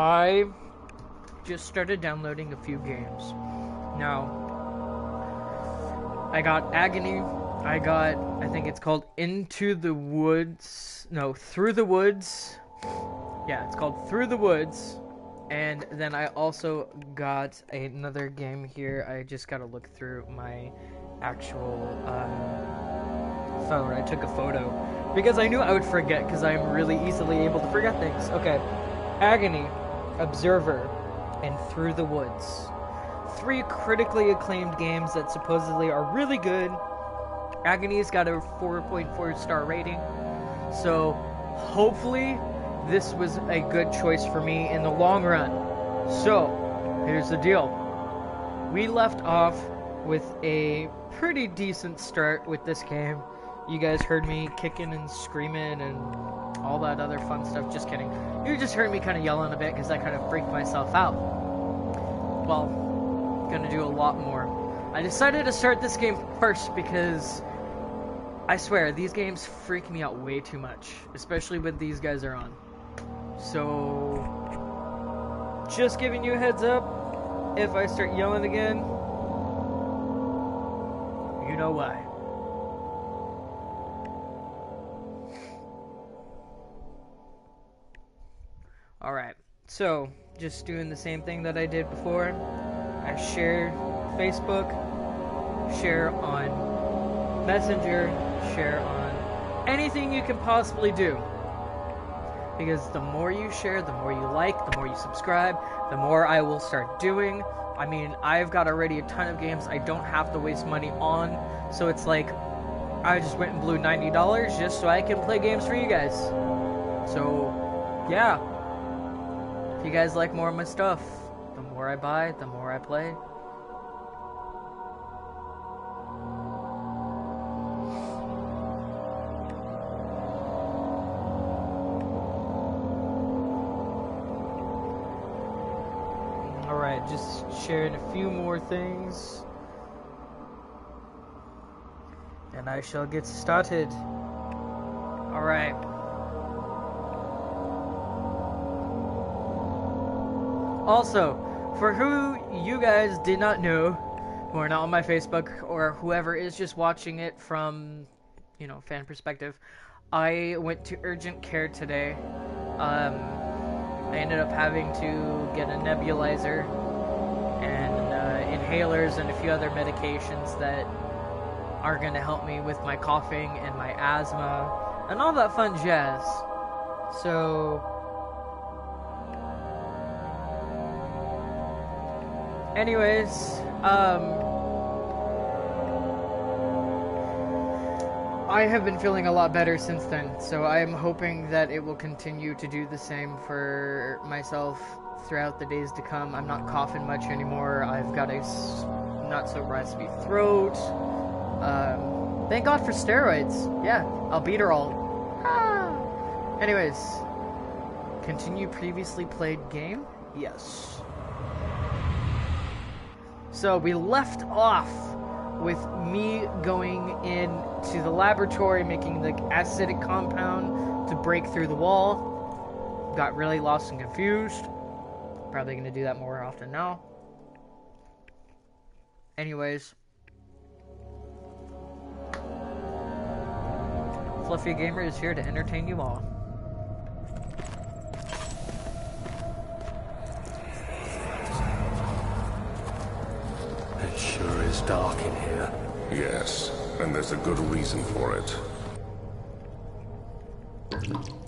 I just started downloading a few games. Now, I got Agony. I think it's called Into the Woods. No, Through the Woods. Yeah, it's called Through the Woods. And then I also got another game here. I just gotta look through my actual phone. I took a photo because I knew I would forget, because I'm really easily able to forget things. Okay, Agony, Observer, and Through the Woods. 3 critically acclaimed games that supposedly are really good. Agony's got a 4.4 star rating, so hopefully this was a good choice for me in the long run. So, here's the deal. We left off with a pretty decent start with this game. You guys heard me kicking and screaming and all that other fun stuff. Just kidding. You just heard me kind of yelling a bit because I kind of freaked myself out. Well, gonna do a lot more. I decided to start this game first because I swear, these games freak me out way too much, especially when these guys are on. So, just giving you a heads up, if I start yelling again, you know why. Alright, so, just doing the same thing that I did before. I share Facebook, share on Messenger, share on anything you can possibly do. Because the more you share, the more you like, the more you subscribe, the more I will start doing. I mean, I've got already a ton of games I don't have to waste money on, so it's like, I just went and blew $90 just so I can play games for you guys. So, yeah. If you guys like more of my stuff, the more I buy, the more I play. Alright, just sharing a few more things, and I shall get started. Alright. Also, for who you guys did not know, who are not on my Facebook, or whoever is just watching it from, you know, fan perspective, I went to urgent care today. I ended up having to get a nebulizer and inhalers and a few other medications that are going to help me with my coughing and my asthma and all that fun jazz. So, anyways, I have been feeling a lot better since then, so I am hoping that it will continue to do the same for myself throughout the days to come. I'm not coughing much anymore. I've got a not so raspy throat. Thank God for steroids. Yeah, I'll beat her all. Ah. Anyways, continue previously played game? Yes. So we left off with me going into the laboratory, making the acidic compound to break through the wall. Got really lost and confused. Probably going to do that more often now. Anyways. Fluffy Gamer is here to entertain you all. It sure is dark in here. Yes, and there's a good reason for it.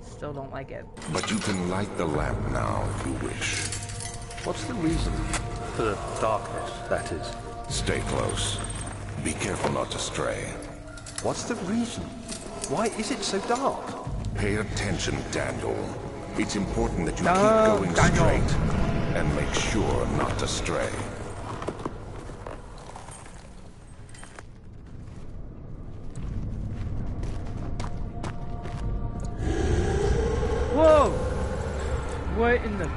Still don't like it. But you can light the lamp now if you wish. What's the reason? For the darkness, that is. Stay close. Be careful not to stray. What's the reason? Why is it so dark? Pay attention, Daniel. It's important that you No, keep going Daniel. straight and make sure not to stray. Whoa! What in the...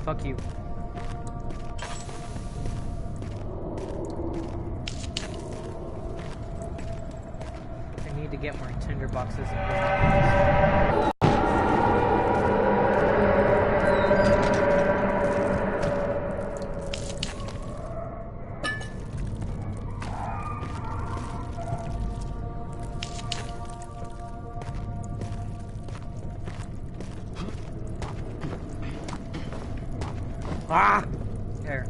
Fuck you. I need to get more tinder boxes and ah! There.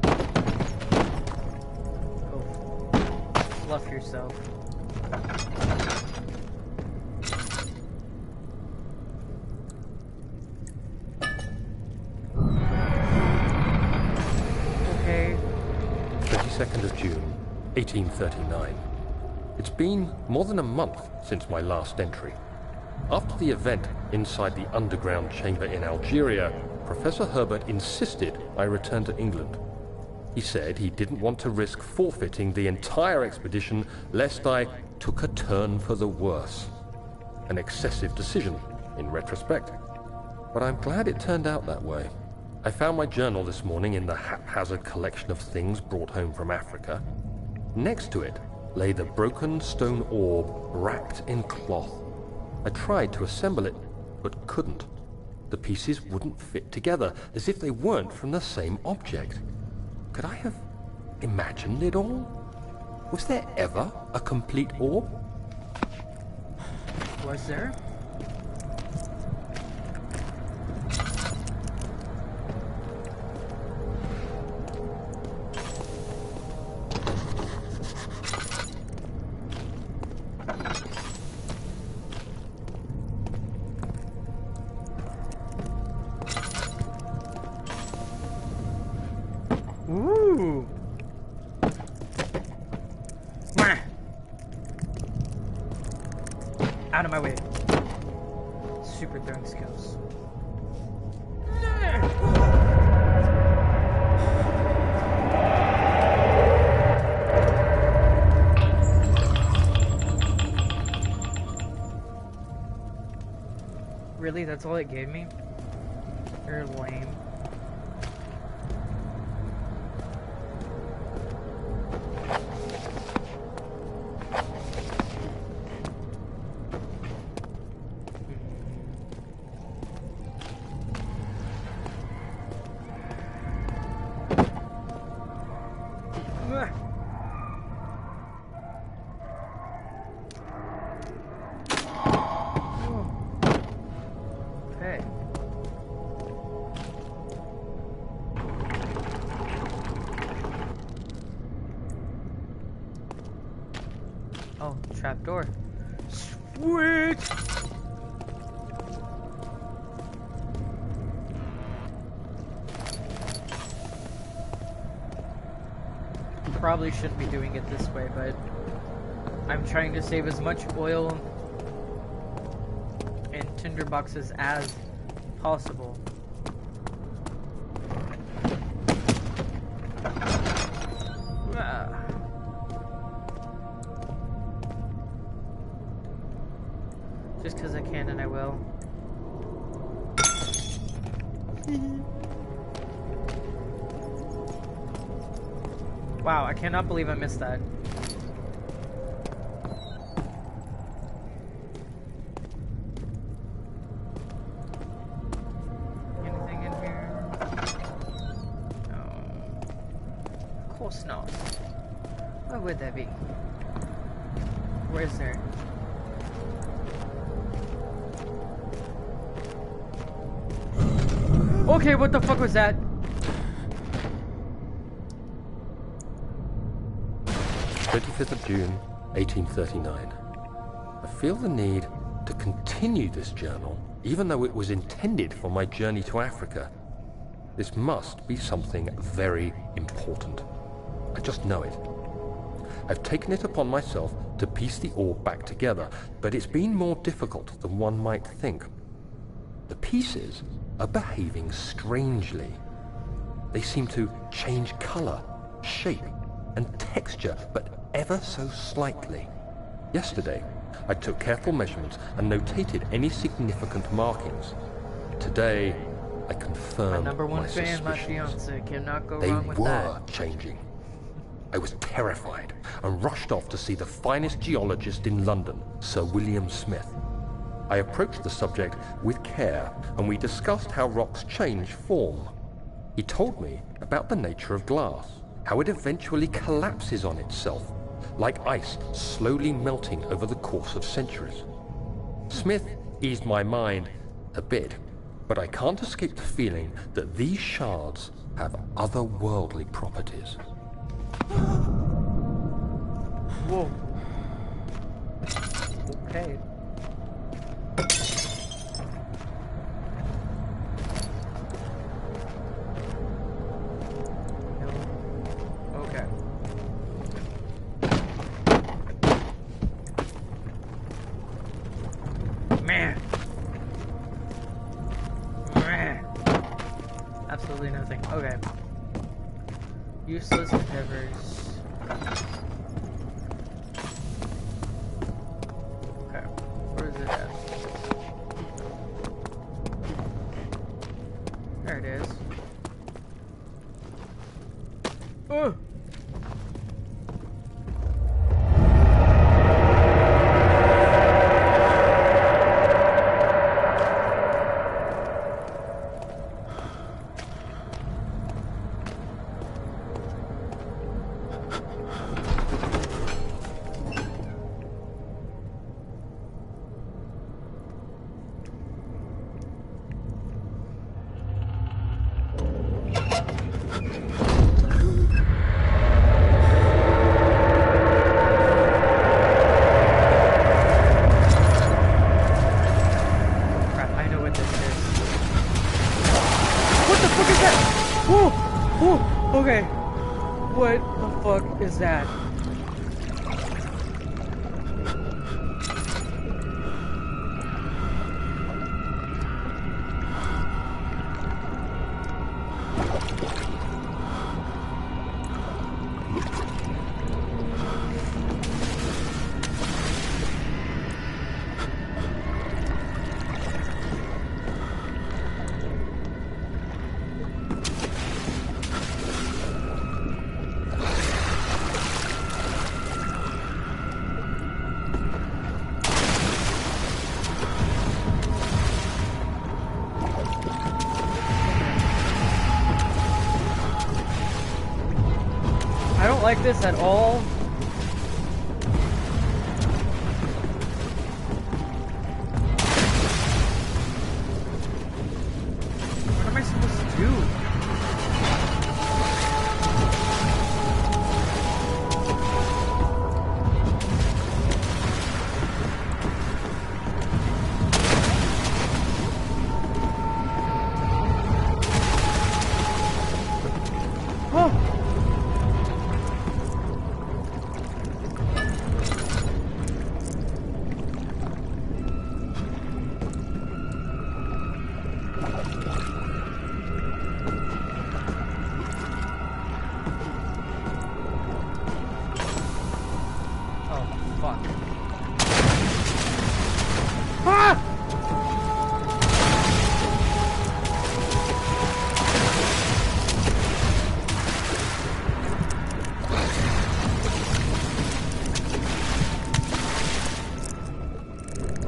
Go fluff yourself. Okay. 22nd of June, 1839. It's been more than a month since my last entry. After the event inside the underground chamber in Algeria, Professor Herbert insisted I return to England. He said he didn't want to risk forfeiting the entire expedition lest I took a turn for the worse. An excessive decision, in retrospect. But I'm glad it turned out that way. I found my journal this morning in the haphazard collection of things brought home from Africa. Next to it lay the broken stone orb wrapped in cloth. I tried to assemble it, but couldn't. The pieces wouldn't fit together, as if they weren't from the same object. Could I have imagined it all? Was there ever a complete orb? Was there? Ooh. Mwah. Out of my way. Super throwing skills. Really? That's all it gave me? You're lame. Oh, trapdoor. Sweet! Probably shouldn't be doing it this way, but I'm trying to save as much oil and tinder boxes as possible. Just because I can and I will. Wow, I cannot believe I missed that. Anything in here? No. Of course not. What would that be? Where is there? Okay, what the fuck was that? of June, 1839. I feel the need to continue this journal, even though it was intended for my journey to Africa. This must be something very important. I just know it. I've taken it upon myself to piece the orb back together, but it's been more difficult than one might think. The pieces are behaving strangely. They seem to change color, shape, and texture, but ever so slightly. Yesterday, I took careful measurements and notated any significant markings. Today, I can confirm number one my fan, my suspicions. fiance. Cannot go They wrong with were that. changing. I was terrified and rushed off to see the finest geologist in London, Sir William Smith. I approached the subject with care, and we discussed how rocks change form. He told me about the nature of glass, how it eventually collapses on itself, like ice slowly melting over the course of centuries. Smith eased my mind a bit, but I can't escape the feeling that these shards have otherworldly properties. Whoa. Okay. No. Okay. Man. Man. Absolutely nothing. Okay. Useless endeavors. Okay. Where is it at? There it is. Oh! Okay. What the fuck is that? I don't like this at all. What am I supposed to do?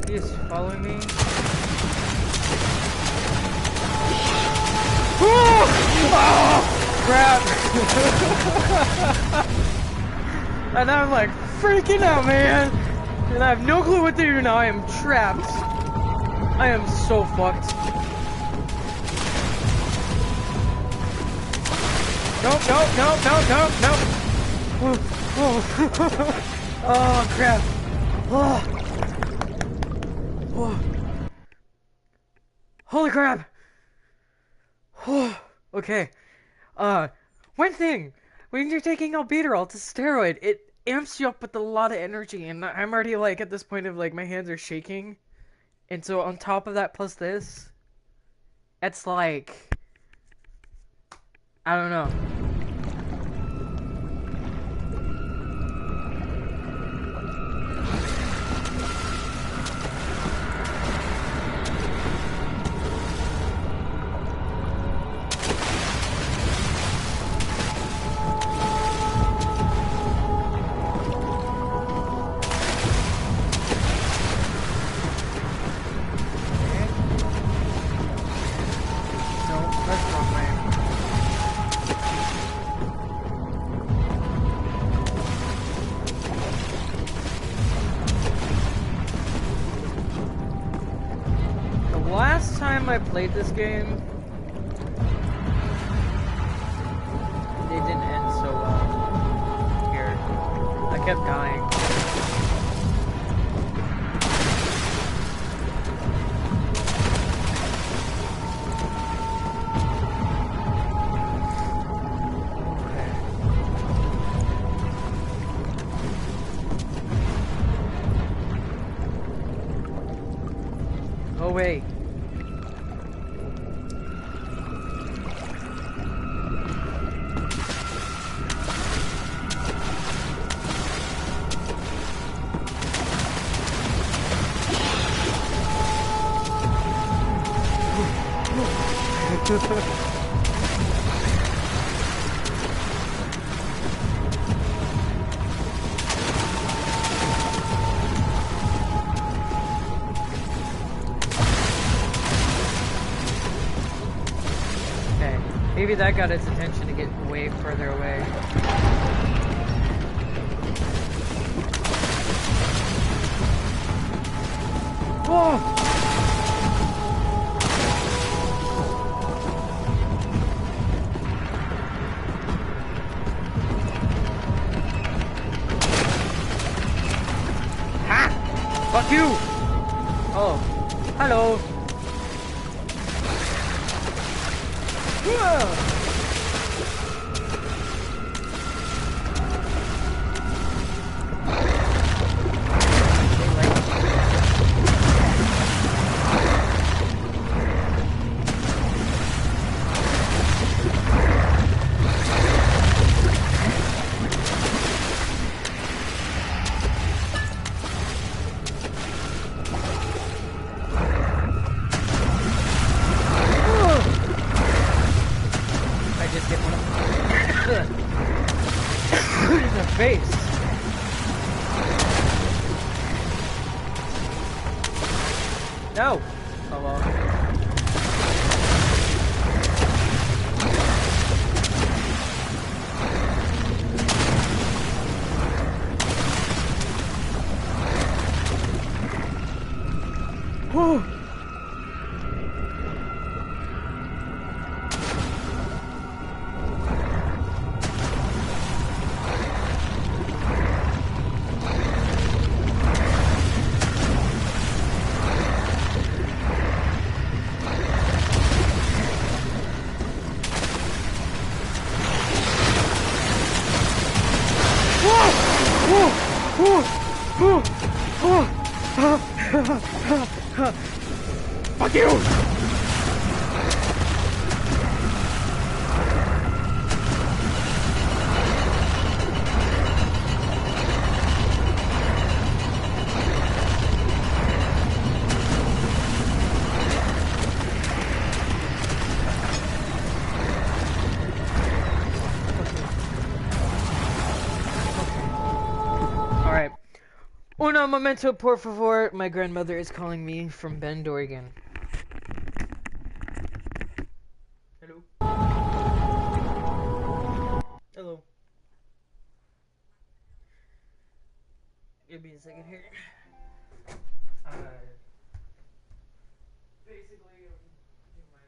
He's following me. Crap! And I'm like freaking out, man! And I have no clue what to do now. I am trapped. I am so fucked. Nope, nope, nope, nope, nope, nope. Oh, crap. Oh. Oh. Holy crap! Oh. Okay. One thing. When you're taking albuterol, it's a steroid. It amps you up with a lot of energy, and I'm already like at this point of like my hands are shaking, and so on top of that plus this, it's like I don't know. time I played this game, it didn't end so well. Here. I kept dying. Okay. Oh wait. Okay, maybe that got its attention to get way further away. Whoa! Fuck you! Oh, hello. Whoa. I just hit one of in the face. No. Oh well. Whew. Fuck you! Alright. Uno momento, por favor. My grandmother is calling me from Bend, Oregon. Hello. Hello. Give me a second here. Basically, do my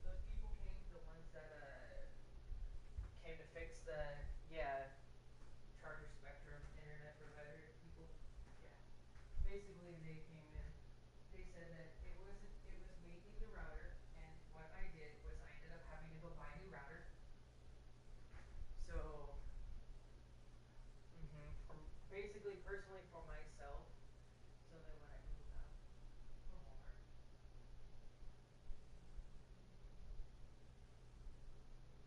those people came, the ones that came to fix the Charter Spectrum internet provider people. Yeah. Basically, they came in. They said that it was mainly the router, and what I did was I ended up having to go buy a new router. So, basically, personally for myself, so that when I move out from Walmart,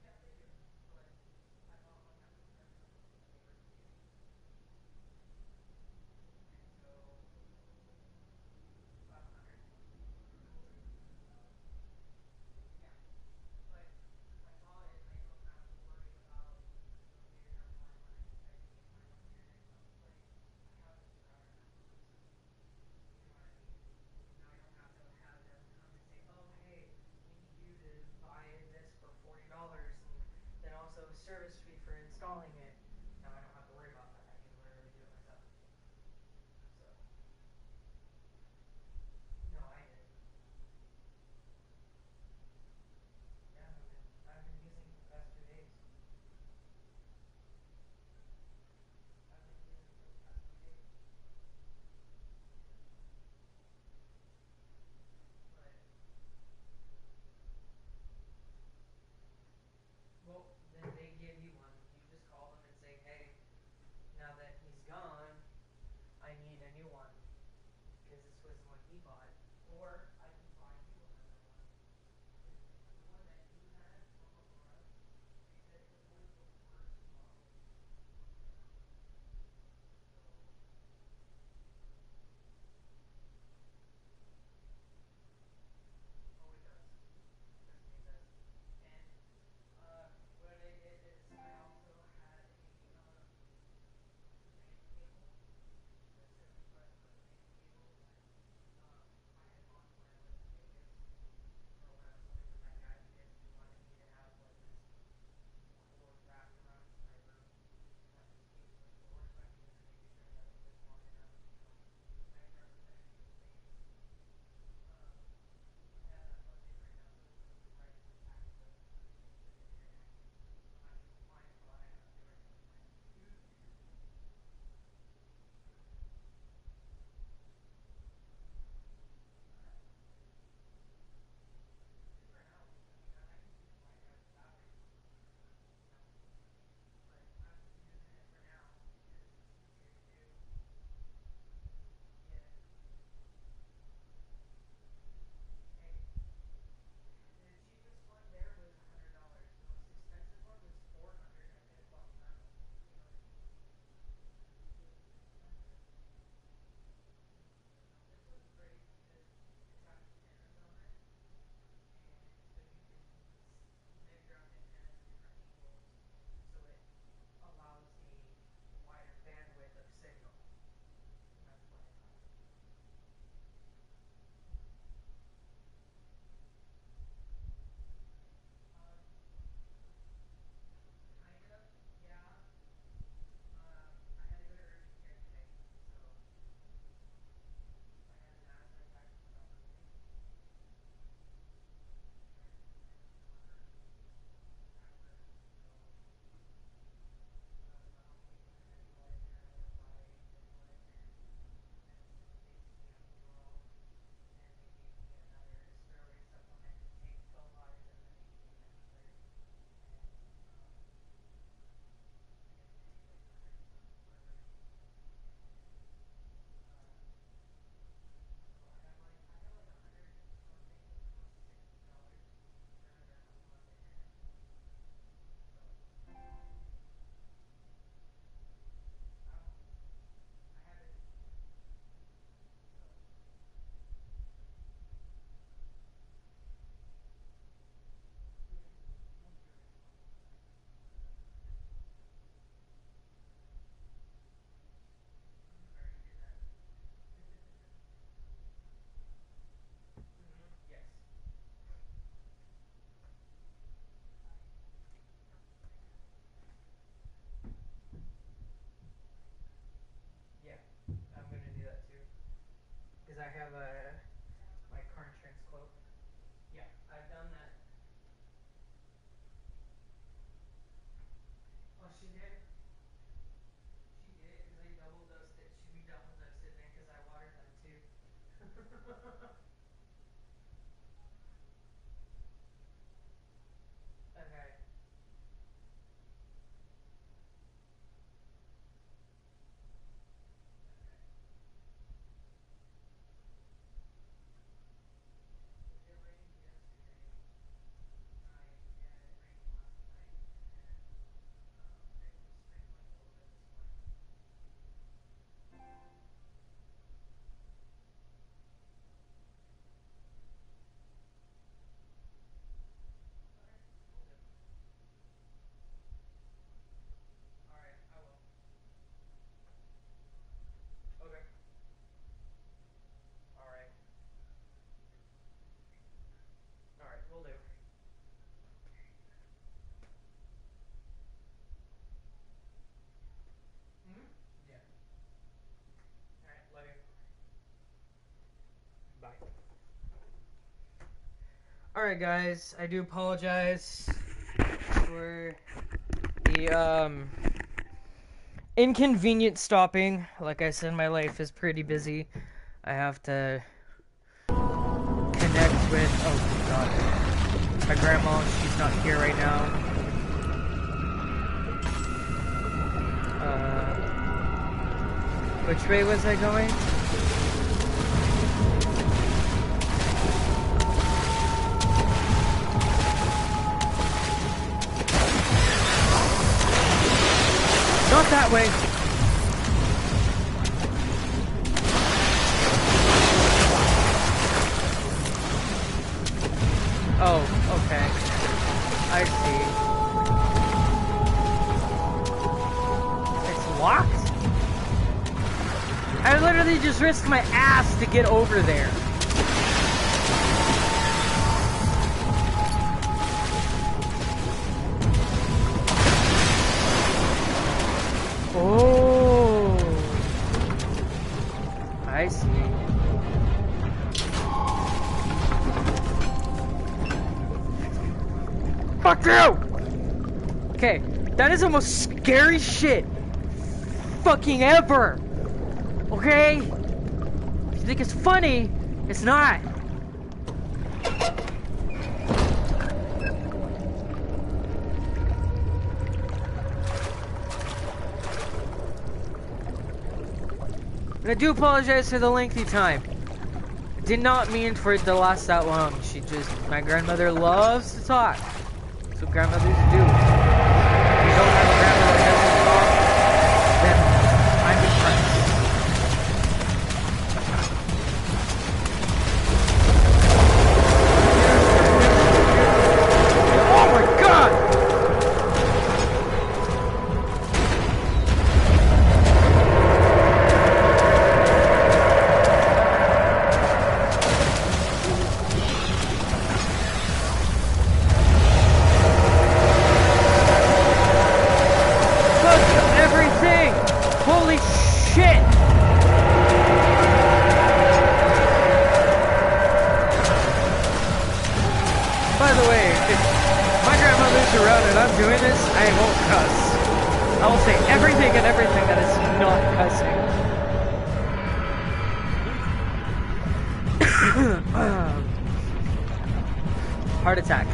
yeah, they do. But I bought one that was starting on Labor Day, and so 500. service fee for installing it. Now I don't have to worry about that. I can literally do it myself. So, no, I did. Yeah, I've been using it for the past 2 days. I've been using it for the past 2 days. But, well, then they give you one. You just call them and say, hey, now that he's gone, I need a new one. Because this was the one he bought. Or I can buy you another one. The one that you had from Aurora, they said it was the worst model. So, oh, it does. Trust me, it does. And what I did is I also had a LAN cable, a 75-foot LAN cable that I had bought when I went to Vegas, or when I was living with that guy, because he wanted me to have like this cord wrapped around my room that was capable of forward connecting to make sure that it was long enough, for the actual space. I have that plugged in right now, so it's right attached to the internet. I'm actually flying fly. I have to do it with my computer. And for now, I mean, I can use Wi-Fi without it, you know. But I'm using it for now because it's easier to do. Yeah. Hey, the cheapest one there was $100. The most expensive one was 400. I could have gotten that one. You know what I mean? It was expensive. This one's great because it's got antennas on it, and so you can measure out the antennas at different angles, so it allows a wider bandwidth of signal. And that's why I got it. Um, kind of, yeah. I had to go to urgent care today, so I had an asthma attack about Monday, and my back hurt, so my mom gave me a nebulizer, and I went by nebulizer medicine, basically albuterol, and they gave me another steroid supplement to take 12 hours, and then they gave me another, and I guess they made like 100 and something for everything, uh, so I have like 100 something, close to $60 for a month internet, so I don't, I have it, so yeah, most everything else is fine. I already did that. Yes. Yeah, I'm gonna do that too. Because I have my car insurance quote. Yeah, I've done that. Oh, she did? She did, because I double dosed it. She double dosed it then, because I watered them too. Okay. Okay. Alright guys, I do apologize for the inconvenient stopping. Like I said, my life is pretty busy. I have to connect with, oh god, my grandma. She's not here right now. Which way was I going? Not that way. Oh, okay. I see. It's locked? I literally just risked my ass to get over there. Oh, I see. Fuck you! Okay, that is the most scary shit fucking ever. Okay? If you think it's funny, it's not. And I do apologize for the lengthy time. I did not mean for it to last that long. My grandmother loves to talk. That's what grandmothers do. If you don't have a grandmother that doesn't talk, then I'm depressed. Oh my god! Heart attack.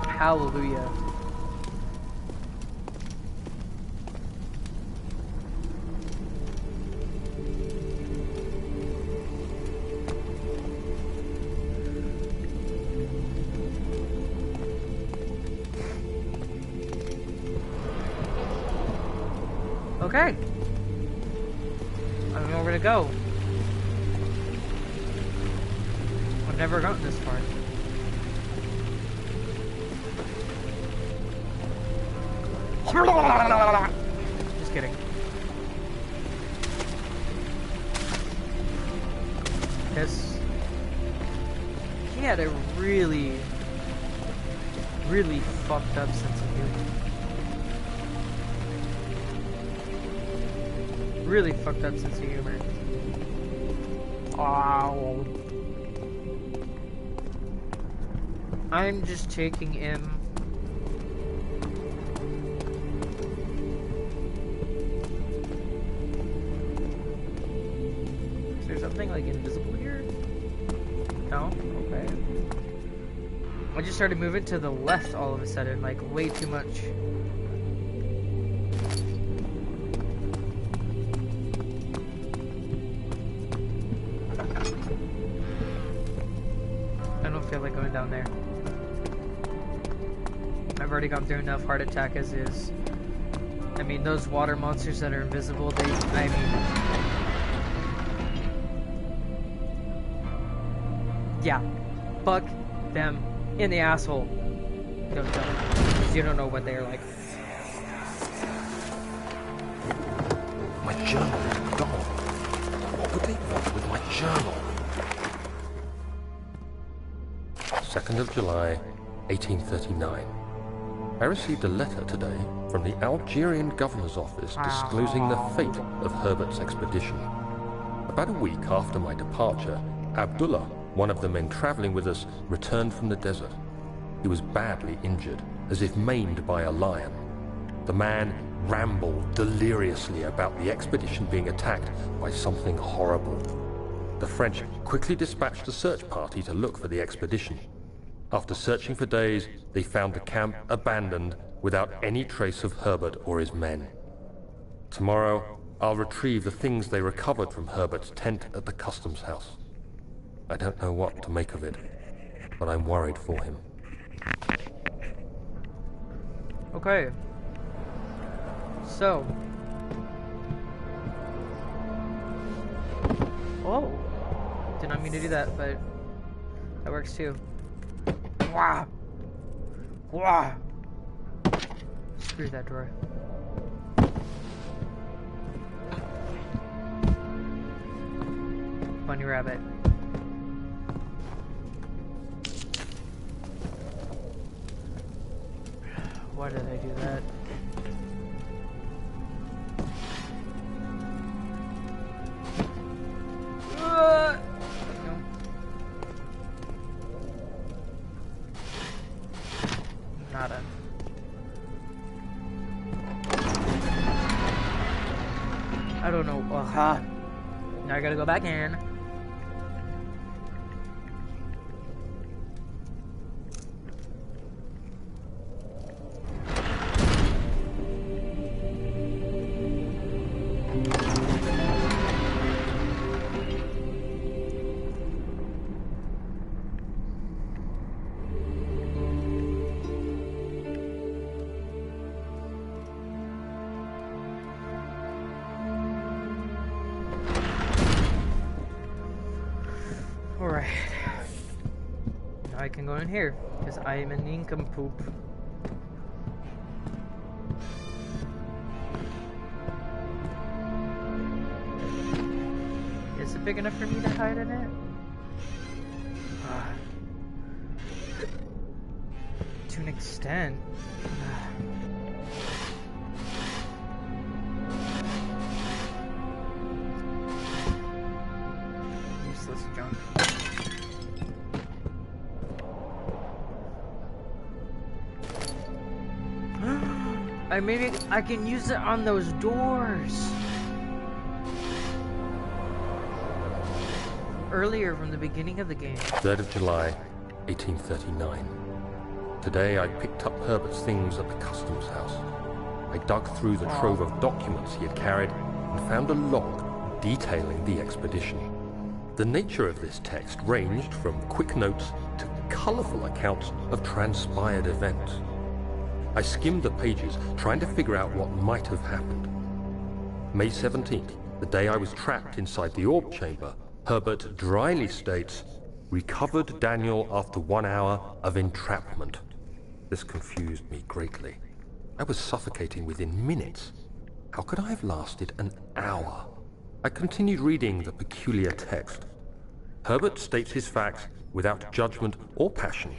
Hallelujah. Okay. I don't know where to go. I've never gotten this far. Just kidding. He had a really fucked up sense of humor. Really fucked up sense of humor. Ow. I'm just taking him. Is there something like invisible here? No? Okay. I just started moving to the left all of a sudden, like way too much. Down there. I've already gone through enough heart attack as is. I mean, those water monsters that are invisible, yeah, fuck them in the asshole. Don't tell them, because you don't know what they're like. My journal is gone. What would they want with my journal? 2nd of July, 1839. I received a letter today from the Algerian governor's office disclosing the fate of Herbert's expedition. About a week after my departure, Abdullah, one of the men traveling with us, returned from the desert. He was badly injured, as if maimed by a lion. The man rambled deliriously about the expedition being attacked by something horrible. The French quickly dispatched a search party to look for the expedition. After searching for days, they found the camp abandoned without any trace of Herbert or his men. Tomorrow, I'll retrieve the things they recovered from Herbert's tent at the customs house. I don't know what to make of it, but I'm worried for him. Okay. So. Oh. Did not mean to do that, but that works too. Wah! Wah! Screw that door. Bunny rabbit. Why did I do that? No. Nada. I don't know. Aha. Now I gotta go back in. Alright. Now I can go in here, because I am an nincompoop. Is it big enough for me to hide in it? To an extent. Useless junk. Maybe I can use it on those doors. Earlier from the beginning of the game. 3rd of July, 1839. Today I picked up Herbert's things at the customs house. I dug through the trove of documents he had carried and found a log detailing the expedition. The nature of this text ranged from quick notes to colorful accounts of transpired events. I skimmed the pages, trying to figure out what might have happened. May 17th, the day I was trapped inside the orb chamber, Herbert dryly states, "Recovered Daniel after 1 hour of entrapment." This confused me greatly. I was suffocating within minutes. How could I have lasted an hour? I continued reading the peculiar text. Herbert states his facts without judgment or passion.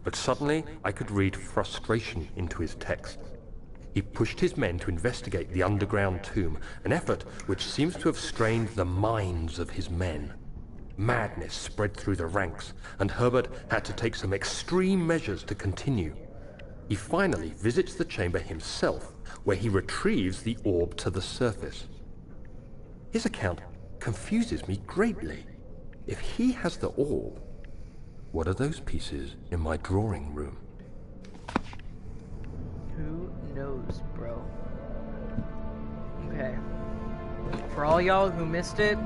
But suddenly, I could read frustration into his text. He pushed his men to investigate the underground tomb, an effort which seems to have strained the minds of his men. Madness spread through the ranks, and Herbert had to take some extreme measures to continue. He finally visits the chamber himself, where he retrieves the orb to the surface. His account confuses me greatly. If he has the orb, what are those pieces in my drawing room? Who knows, bro? Okay. For all y'all who missed it,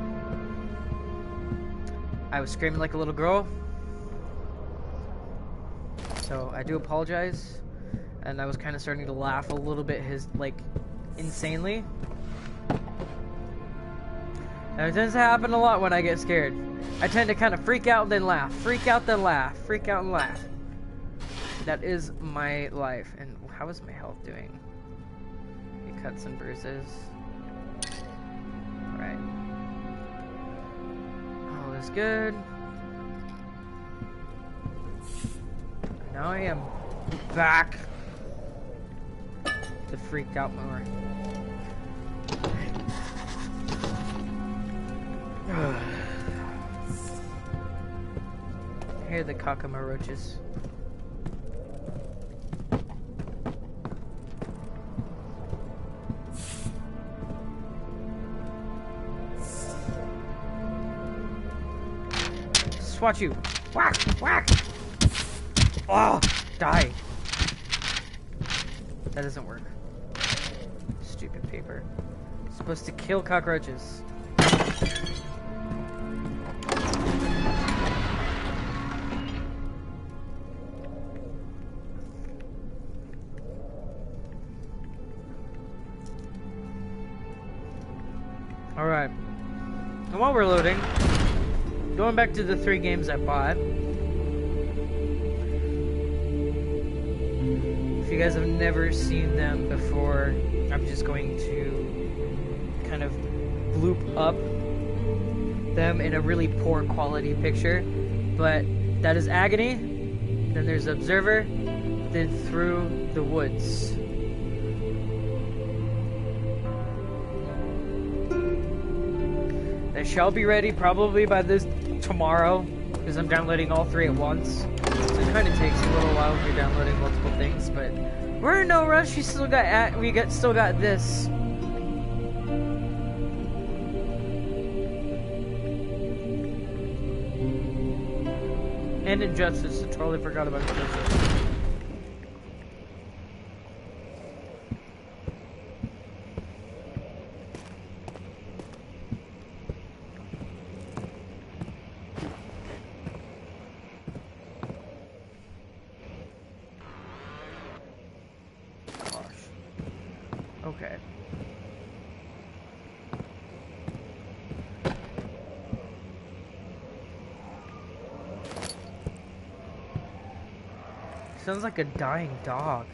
I was screaming like a little girl. So I do apologize. And I was kind of starting to laugh a little bit, insanely. And it tends to happen a lot when I get scared. I tend to kind of freak out and then laugh. Freak out, then laugh. Freak out and laugh. That is my life. And how is my health doing? Okay, cuts and bruises. Alright. All is good. Now I am back have freaked out more. Here are the cockroaches. Swat you! Whack! Whack! Oh! Die! That doesn't work. Stupid paper. It's supposed to kill cockroaches. Alright. And while we're loading, going back to the 3 games I bought. If you guys have never seen them before, I'm just going to kind of bloop up them in a really poor quality picture. But that is Agony, then there's Observer, then Through the Woods. They shall be ready probably by this tomorrow, because I'm downloading all 3 at once. So it kind of takes a little while when you're downloading multiple things, but we're in no rush. We still got this. And Injustice. I totally forgot about Injustice. Okay. Sounds like a dying dog.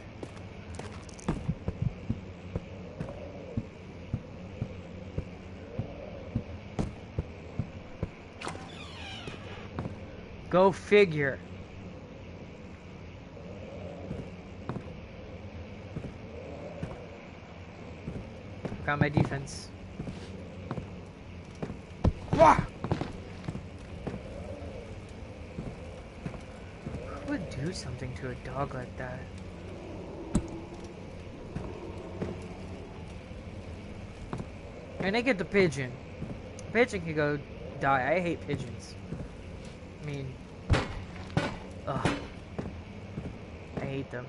Go figure. Got my defense. Wah! Who would do something to a dog like that? And I get the pigeon. Pigeon can go die. I hate pigeons. I mean, ugh. I hate them.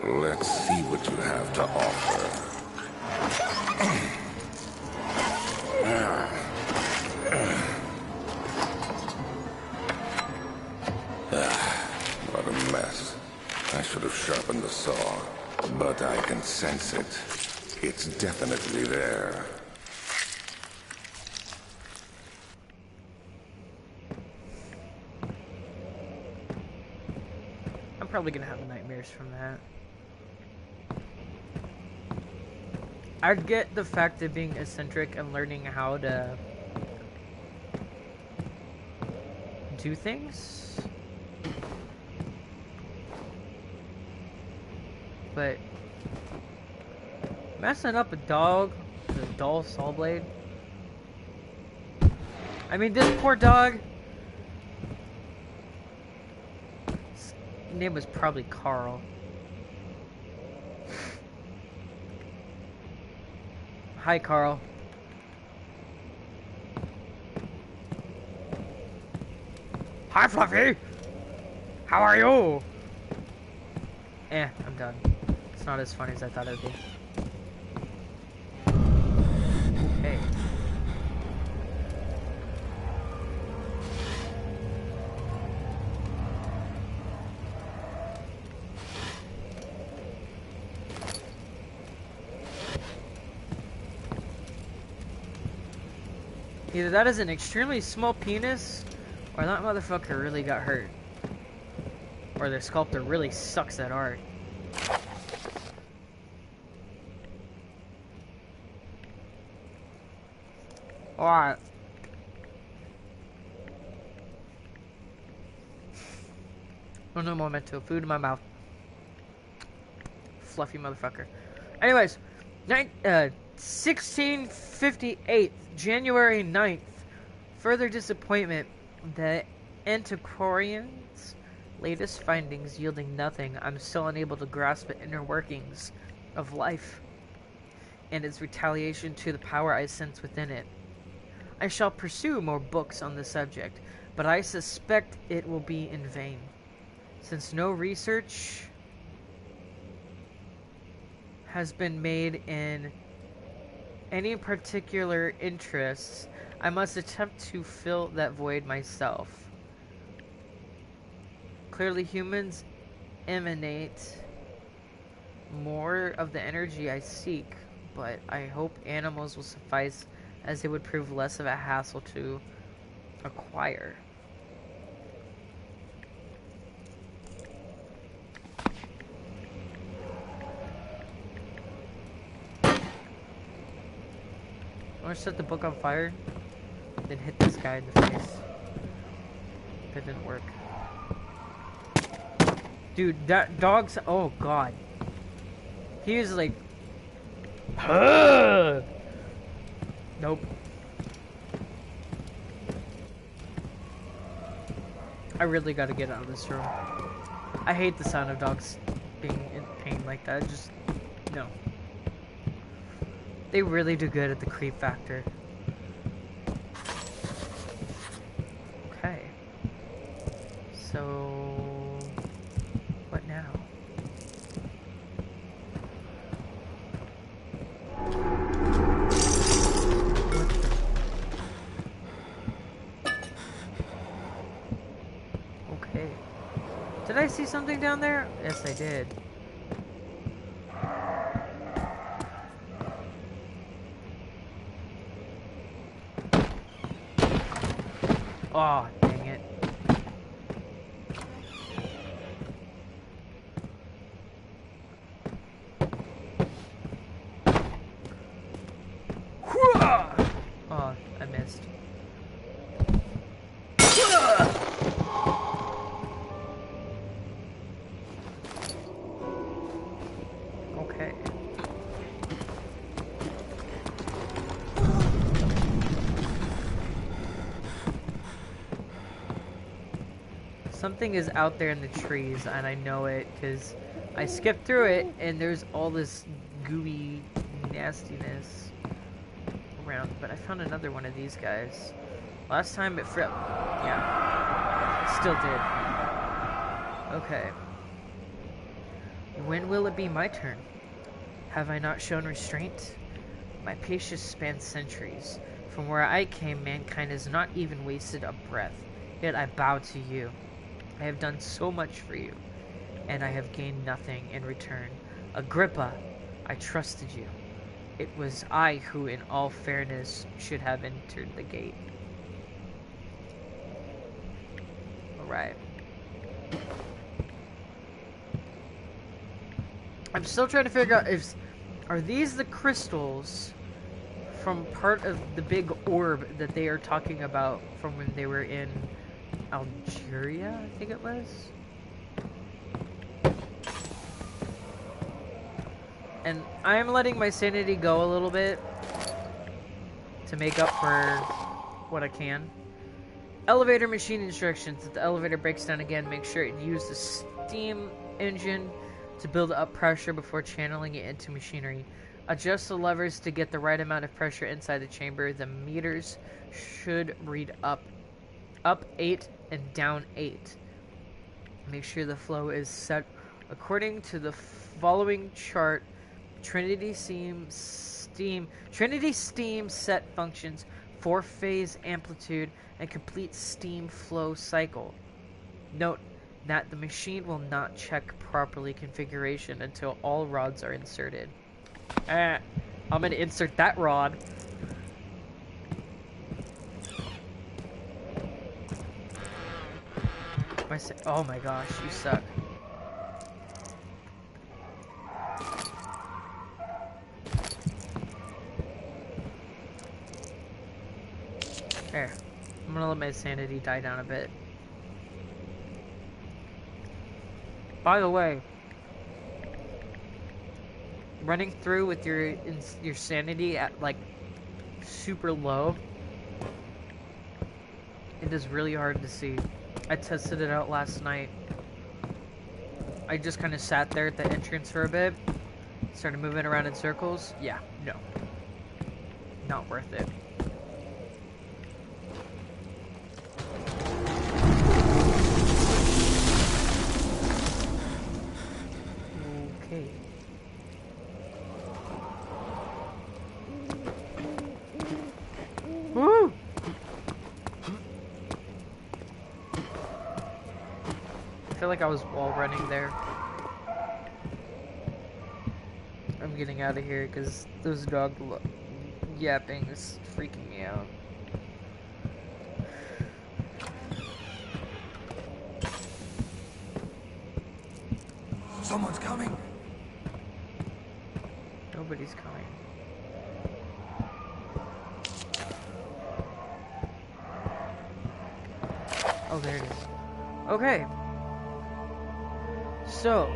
Let's see what you have to offer. What a mess. I should have sharpened the saw, but I can sense it. It's definitely there. I'm probably gonna have nightmares from that. I get the fact of being eccentric and learning how to do things, but messing up a dog with a dull saw blade. I mean, this poor dog. His name was probably Carl. Hi, Carl. Hi, Fluffy! How are you? I'm done. It's not as funny as I thought it would be. Okay. Either that is an extremely small penis, or that motherfucker really got hurt. Or the sculptor really sucks at art. Alright. Oh no, memento. Food in my mouth. Fluffy motherfucker. Anyways, 1658, January 9th. Further disappointment. The antiquarian's latest findings yielding nothing. I'm still unable to grasp the inner workings of life and its retaliation to the power I sense within it. I shall pursue more books on the subject, but I suspect it will be in vain. Since no research has been made in any particular interests, I must attempt to fill that void myself. Clearly, humans emanate more of the energy I seek, but I hope animals will suffice, as they would prove less of a hassle to acquire. I want to set the book on fire, then hit this guy in the face. That didn't work. Dude, that dog's... Oh, God. He was like... Nope. I really gotta get out of this room. I hate the sound of dogs being in pain like that. Just... No. They really do good at the creep factor. Okay. So... What now? Okay. Did I see something down there? Yes, I did. Oh, dang it. Oh, I missed. Okay. Something is out there in the trees, and I know it because I skipped through it, and there's all this gooey nastiness around. But I found another one of these guys. Last time it fripped. Yeah. It still did. Okay. When will it be my turn? Have I not shown restraint? My patience spans centuries. From where I came, mankind has not even wasted a breath. Yet I bow to you. I have done so much for you, and I have gained nothing in return. Agrippa, I trusted you. It was I who, in all fairness, should have entered the gate. Alright. I'm still trying to figure out if... Are these the crystals from part of the big orb that they are talking about from when they were in Algeria, I think it was? And I'm letting my sanity go a little bit to make up for what I can. Elevator machine instructions. If the elevator breaks down again, make sure it uses the steam engine to build up pressure before channeling it into machinery. Adjust the levers to get the right amount of pressure inside the chamber. The meters should read up 8 and down 8. Make sure the flow is set according to the following chart. Trinity Steam set functions 4-phase amplitude and complete steam flow cycle. Note that the machine will not check properly configuration until all rods are inserted. I'm gonna insert that rod. Oh my gosh, you suck. There. I'm gonna let my sanity die down a bit. By the way, running through with your sanity at like super low, it is really hard to see. I tested it out last night. I just kind of sat there at the entrance for a bit, started moving around in circles. Yeah, no. Not worth it. Okay. Woo! I feel like I was wall running there. I'm getting out of here because those dog yapping is freaking me out. Someone's coming. Nobody's coming. Oh, there it is. Okay. So,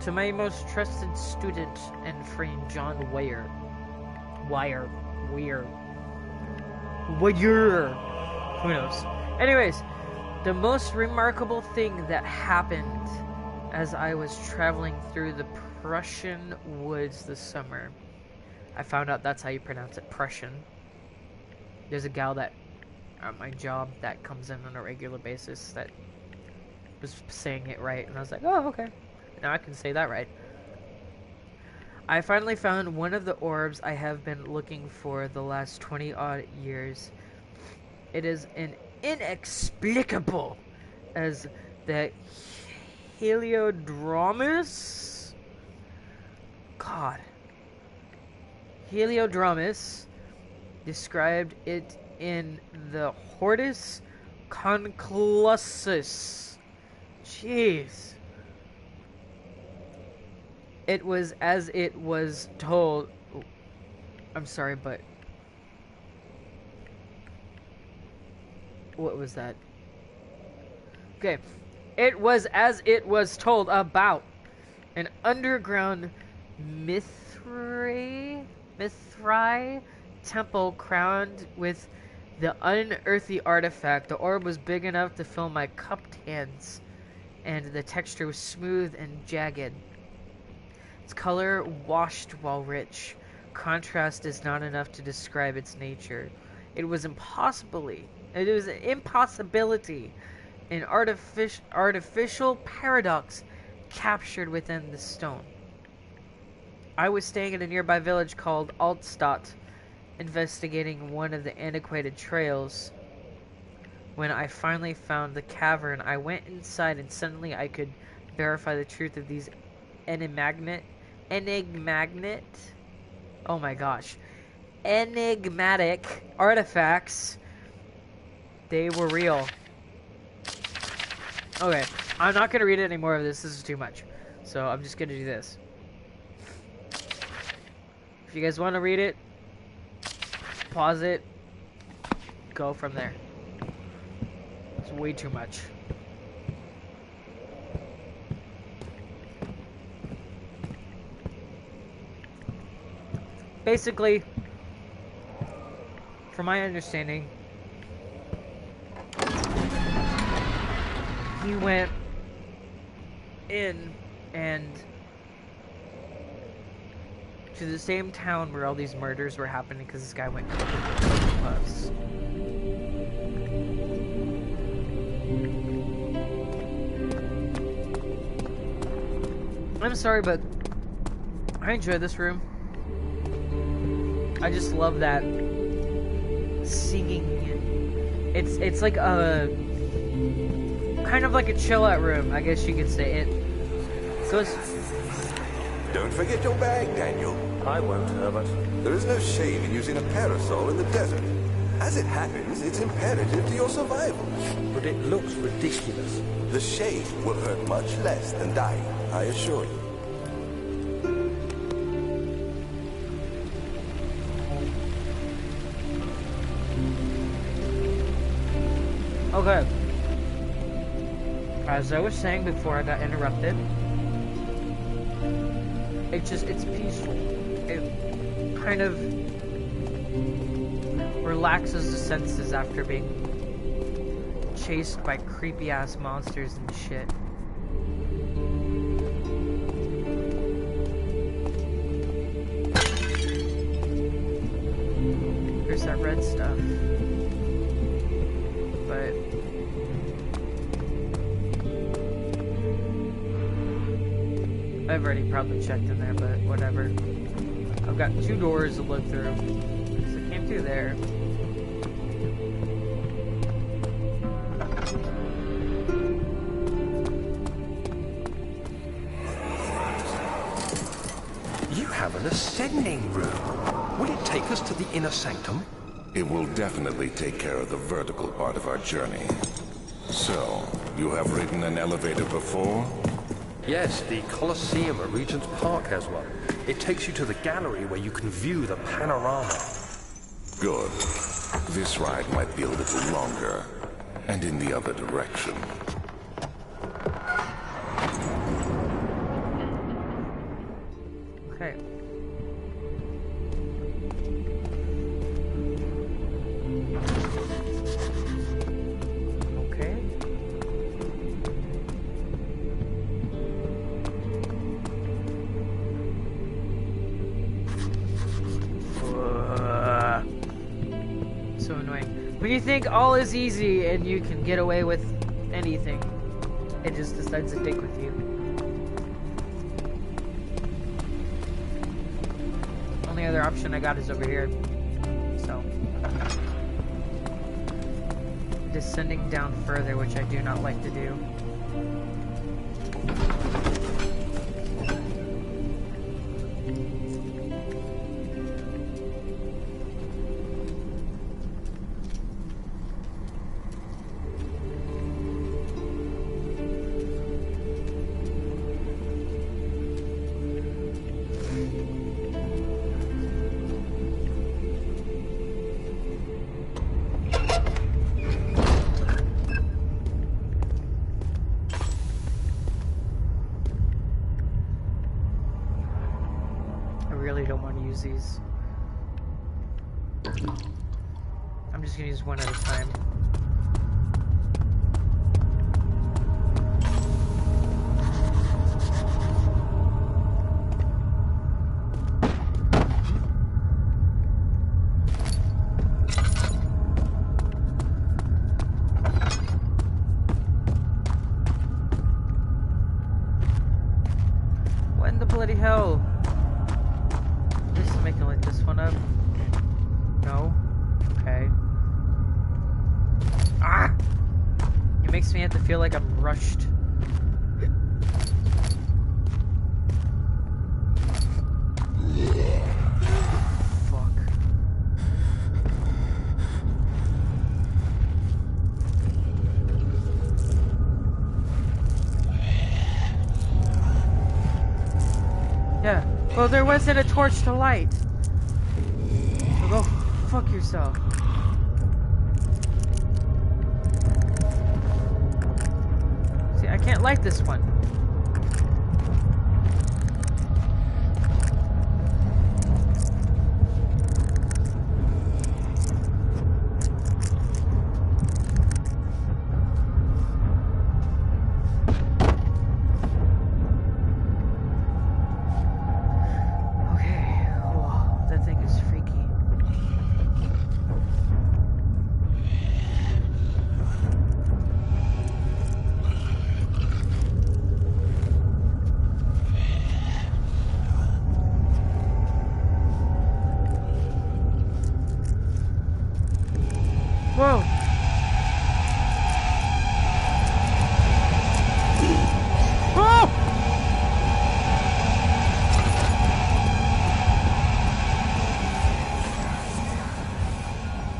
to my most trusted student and friend, John Weir. Who knows? Anyways, the most remarkable thing that happened as I was traveling through the Prussian woods this summer. I found out that's how you pronounce it, Prussian. There's a gal that at my job that comes in on a regular basis that was saying it right, and I was like, oh, okay. Now I can say that right. I finally found one of the orbs I have been looking for the last 20-odd years. It is an inexplicable as the Heliodromus. God. Heliodromus described it in the Hortus Conclusus. Jeez. It was as it was told. I'm sorry, but what was that? Okay. It was as it was told about an underground Mithrai temple crowned with the unearthly artifact. The orb was big enough to fill my cupped hands, and the texture was smooth and jagged. Its color washed while rich. Contrast is not enough to describe its nature. It was an impossibility, an artificial paradox captured within the stone. I was staying in a nearby village called Altstadt, investigating one of the antiquated trails. When I finally found the cavern, I went inside and suddenly I could verify the truth of these enigmatic artifacts. They were real. Okay, I'm not gonna read any more of this. This is too much. So I'm just gonna do this. If you guys want to read it, pause it, go from there. It's way too much. Basically, from my understanding, he went in and to the same town where all these murders were happening because this guy went clubs. I'm sorry, but I enjoy this room. I just love that singing. It's like a kind of like a chill out room, I guess you could say. It goes. Don't forget your bag, Daniel. I won't, Herbert. There is no shame in using a parasol in the desert. As it happens, it's imperative to your survival. But it looks ridiculous. The shade will hurt much less than dying, I assure you. Okay. As I was saying before I got interrupted, it's peaceful. It kind of relaxes the senses after being chased by creepy ass monsters and shit. Here's that red stuff. But I've already probably checked in there, but whatever. I've got 2 doors to look through. So I came through there. You have an ascending room. Will it take us to the inner sanctum? It will definitely take care of the vertical part of our journey. So, you have ridden an elevator before? Yes, the Colosseum at Regent's Park has one. It takes you to the gallery where you can view the panorama. Good. This ride might be a little longer, and in the other direction. Okay. Okay. So annoying. When you think all is easy and you can get away with anything, it just decides to dick with you. Only other option I got is over here. So descending down further, which I do not like to do. These. I'm just gonna use one at a time. What in the bloody hell? Up? No? Okay. Ah! It makes me have to feel like I'm rushed. Fuck. Yeah. Well, there wasn't a torch to light. Go fuck yourself. See, I can't light this one. Okay, whoa, that thing is freaky. Whoa! Oh!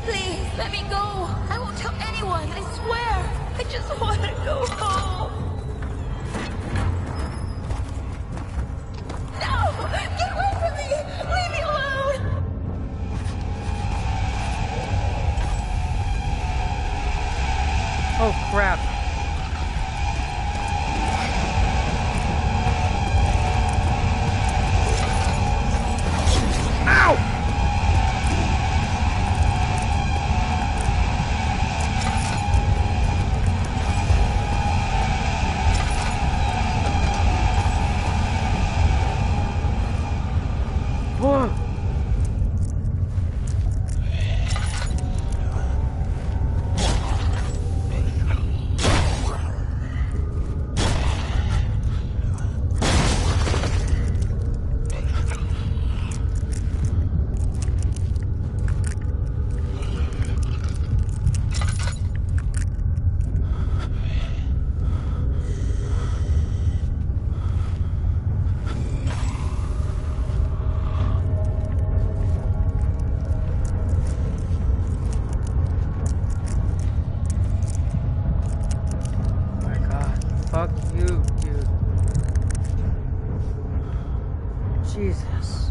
Please, let me go. I won't tell anyone, I swear. I just want to go home. No! Get away from me! Leave me alone! Oh crap. fuck you, dude. Jesus.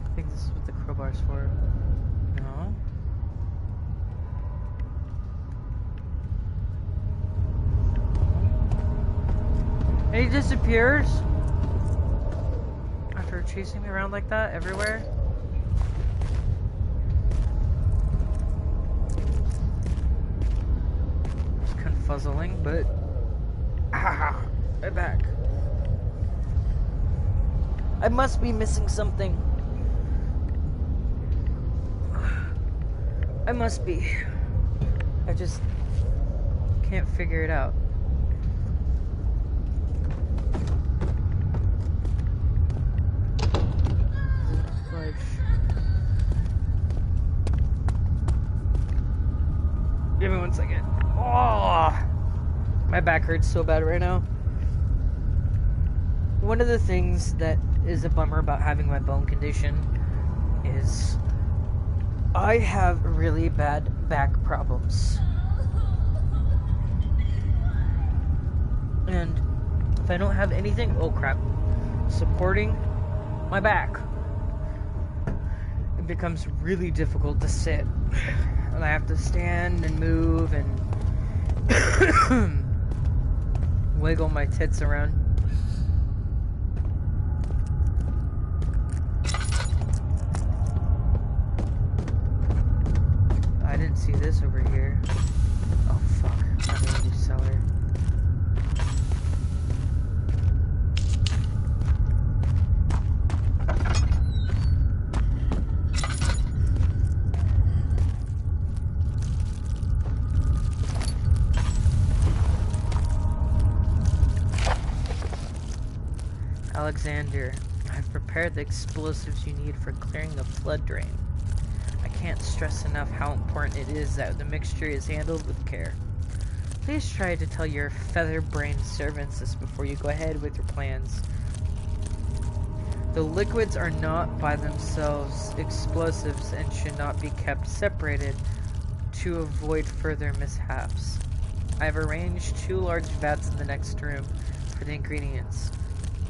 I think this is what the crowbar's for. No? And he disappears? After chasing me around like that everywhere? It's confuzzling, but... Ah! My back. I must be missing something. I must be. I just can't figure it out. Give me 1 second. Oh, my back hurts so bad right now. One of the things that is a bummer about having my bone condition is I have really bad back problems. And if I don't have anything, oh crap, supporting my back, it becomes really difficult to sit. And I have to stand and move and wiggle my tits around. I didn't see this over here. Oh fuck, I'm in a new cellar. Alexander, I've prepared the explosives you need for clearing the flood drain. I can't stress enough how important it is that the mixture is handled with care. Please try to tell your feather-brained servants this before you go ahead with your plans. The liquids are not by themselves explosives and should not be kept separated to avoid further mishaps. I've arranged 2 large vats in the next room for the ingredients.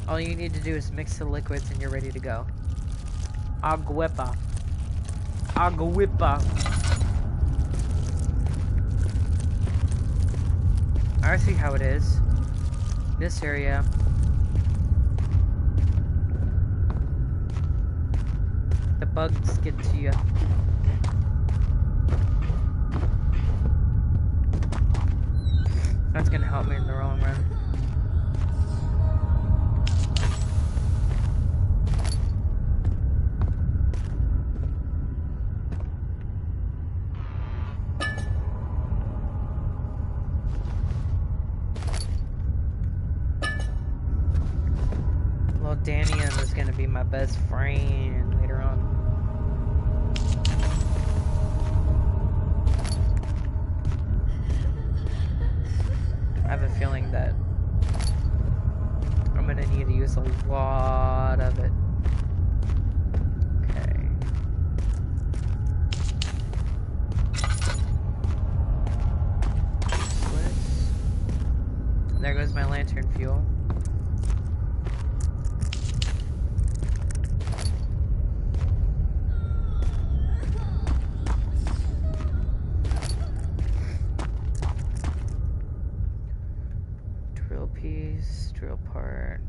All you need to do is mix the liquids and you're ready to go. Aguipa. Aguipa. I see how it is. This area. The bugs get to you. That's gonna help me in the long run. Danian is gonna be my best friend later on. I have a feeling that I'm gonna need to use a lot of it. Okay. There goes my lantern fuel. Drill part.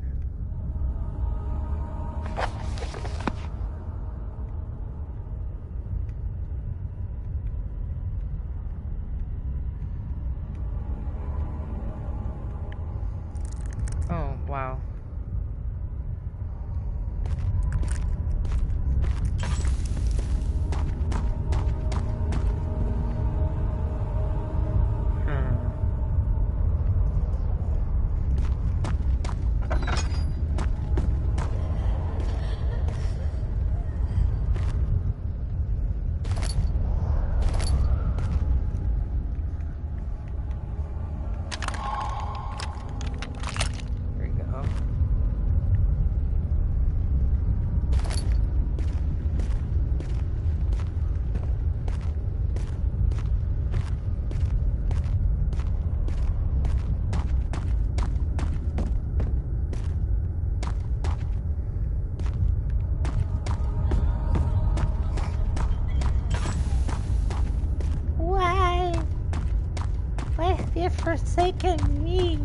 forsaken me.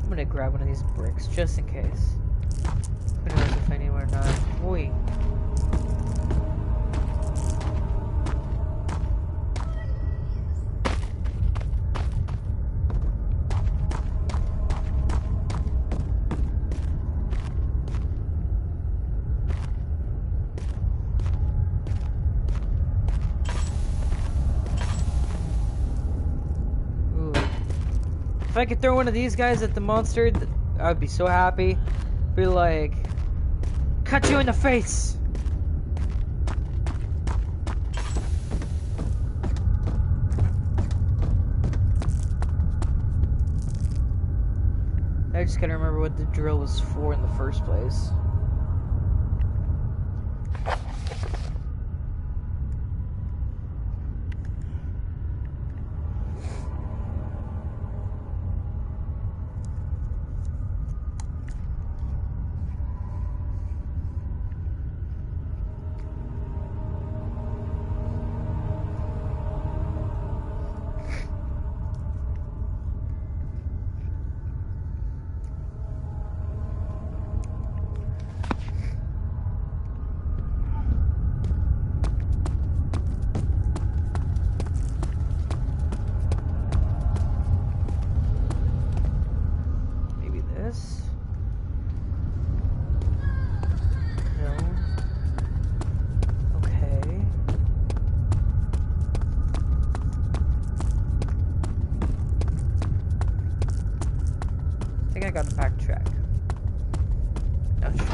I'm gonna grab one of these bricks just in case. Who knows if I need one or not. Oi. If I could throw one of these guys at the monster, I would be so happy. Be like, cut you in the face! I just gotta remember what the drill was for in the first place. I got the backtrack. Not sure.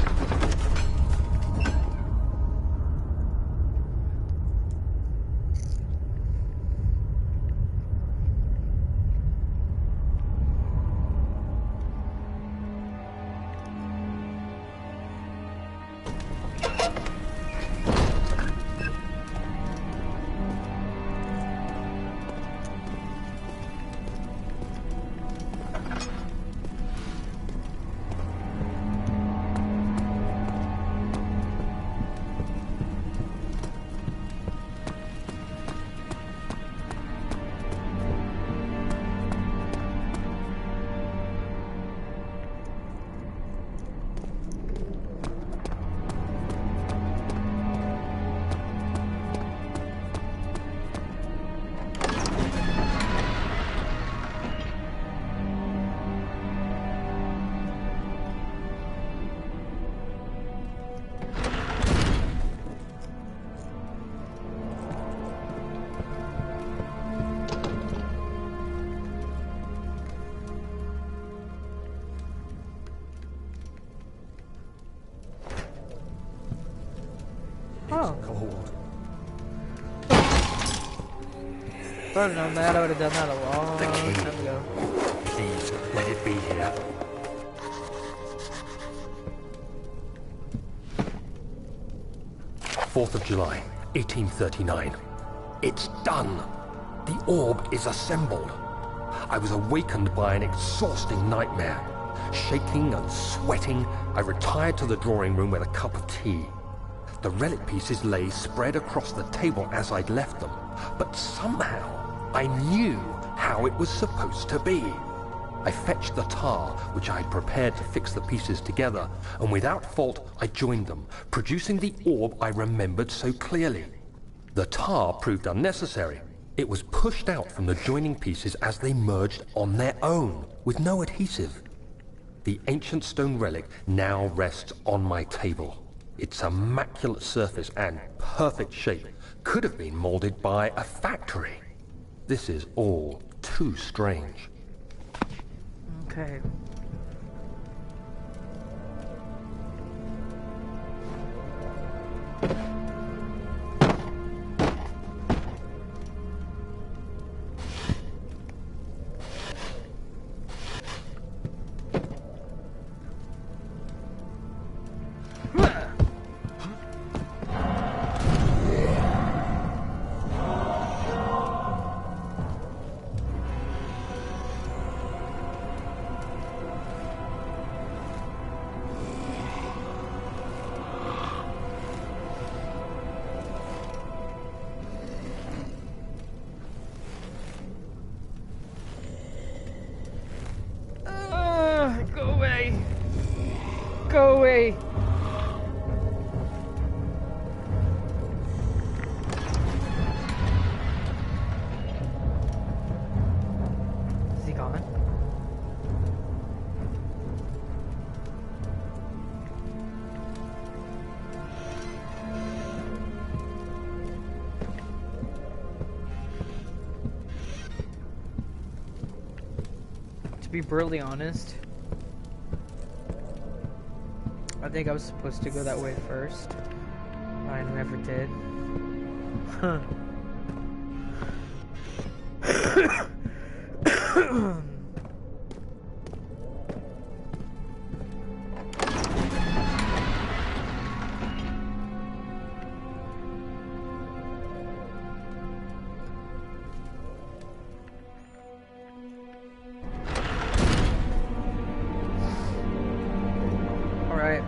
Oh. Cold. If I'd known that, I would have done that a long time ago. Please, let it be here. July 4th, 1839. It's done. The orb is assembled. I was awakened by an exhausting nightmare. Shaking and sweating, I retired to the drawing room with a cup of tea. The relic pieces lay spread across the table as I'd left them, but somehow I knew how it was supposed to be. I fetched the tar, which I had prepared to fix the pieces together, and without fault I joined them, producing the orb I remembered so clearly. The tar proved unnecessary. It was pushed out from the joining pieces as they merged on their own, with no adhesive. The ancient stone relic now rests on my table. Its immaculate surface and perfect shape could have been molded by a factory. This is all too strange. Okay. Go away. Is he gone? To be brutally honest, I think I was supposed to go that way first. I never did. Huh. Alright.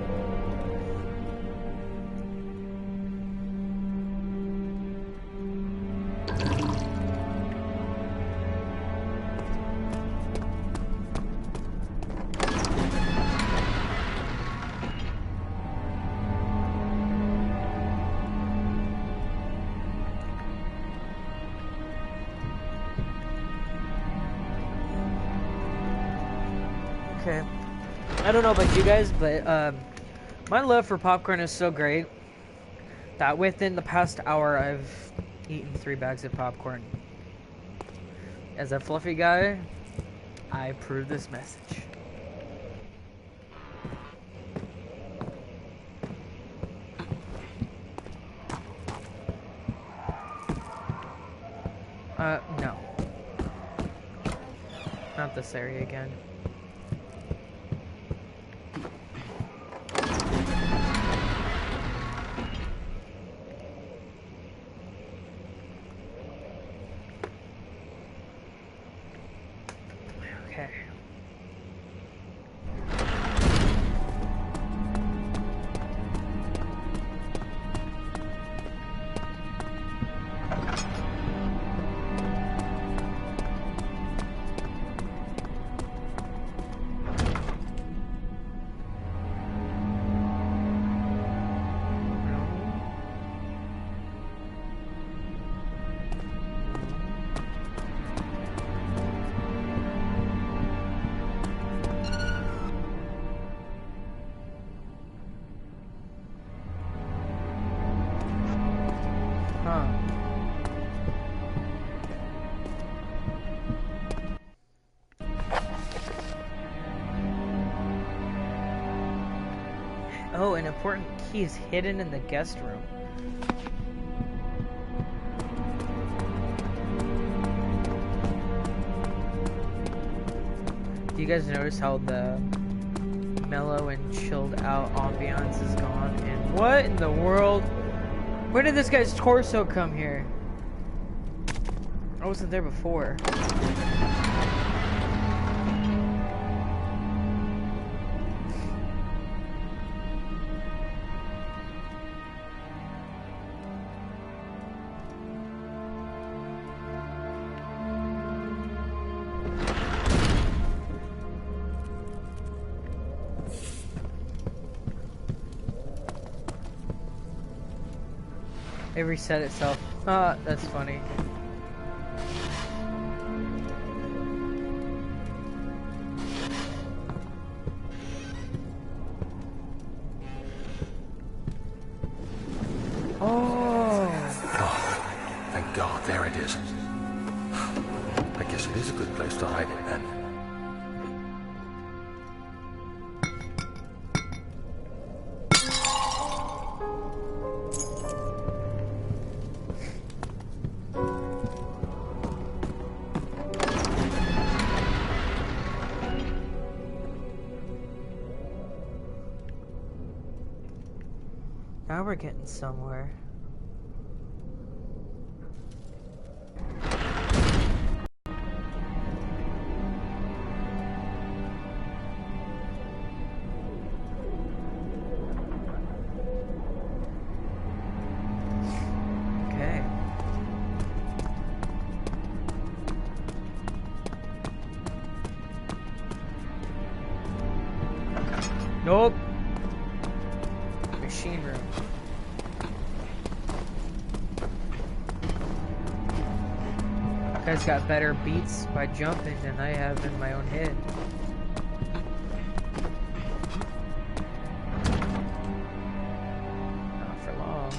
Okay. I don't know about you guys, but my love for popcorn is so great that within the past hour I've eaten 3 bags of popcorn. As a fluffy guy, I approve this message. No. Not this area again. Okay. Oh, an important key is hidden in the guest room. Do you guys notice how the mellow and chilled out ambiance is gone? And what in the world? Where did this guy's torso come here? I wasn't there before. It reset itself. Ah, that's funny. Oh, Thank God, there it is. I guess it is a good place to hide it then. now we're getting somewhere. Okay. Nope. machine room. You guys got better beats by jumping than I have in my own head. Not for long.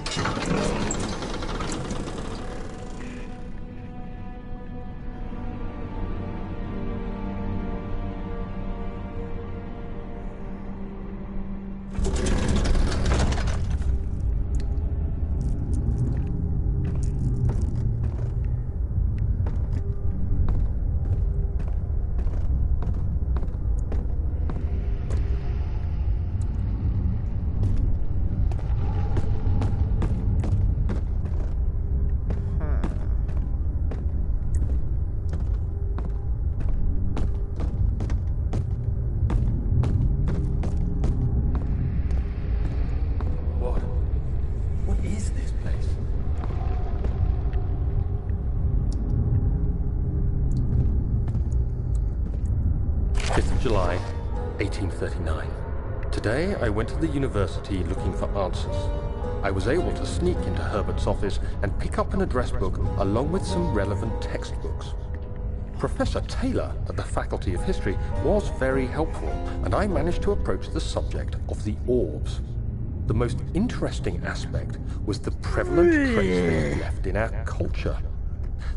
What is this place? July 1839. Today I went to the university looking for answers. I was able to sneak into Herbert's office and pick up an address book along with some relevant textbooks. Professor Taylor at the Faculty of History was very helpful, and I managed to approach the subject of the orbs. The most interesting aspect was the prevalent trace they had left in our culture.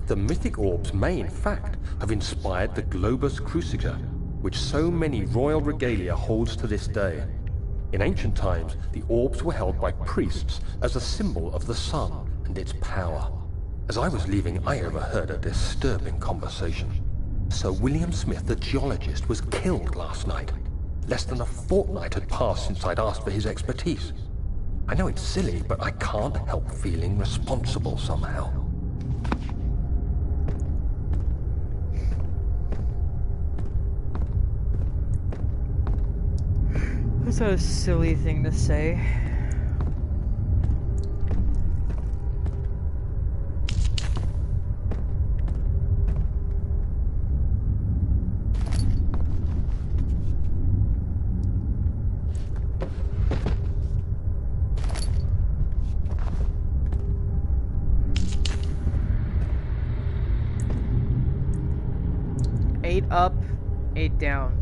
The mythic orbs may, in fact, have inspired the globus cruciger, which so many royal regalia holds to this day. In ancient times, the orbs were held by priests as a symbol of the sun and its power. As I was leaving, I overheard a disturbing conversation. Sir William Smith, the geologist, was killed last night. Less than a fortnight had passed since I'd asked for his expertise. I know it's silly, but I can't help feeling responsible somehow. That's a silly thing to say. Eight up, 8 down.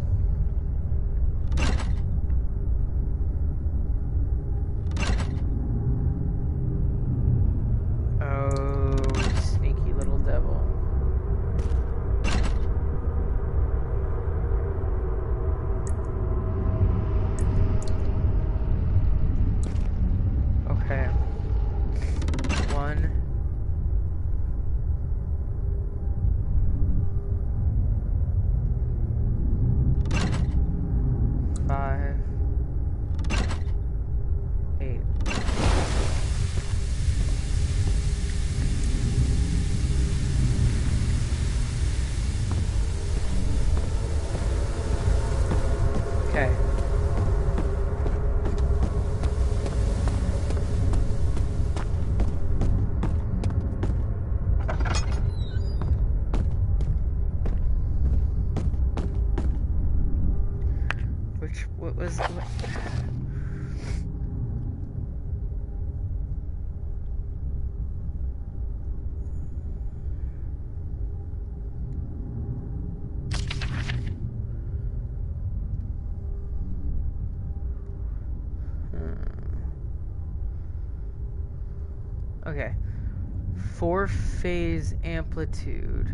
What was what? Okay. 4-phase amplitude.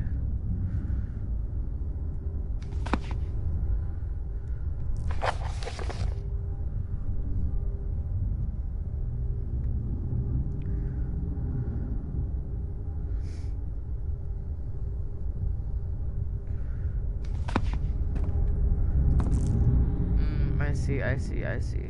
I see.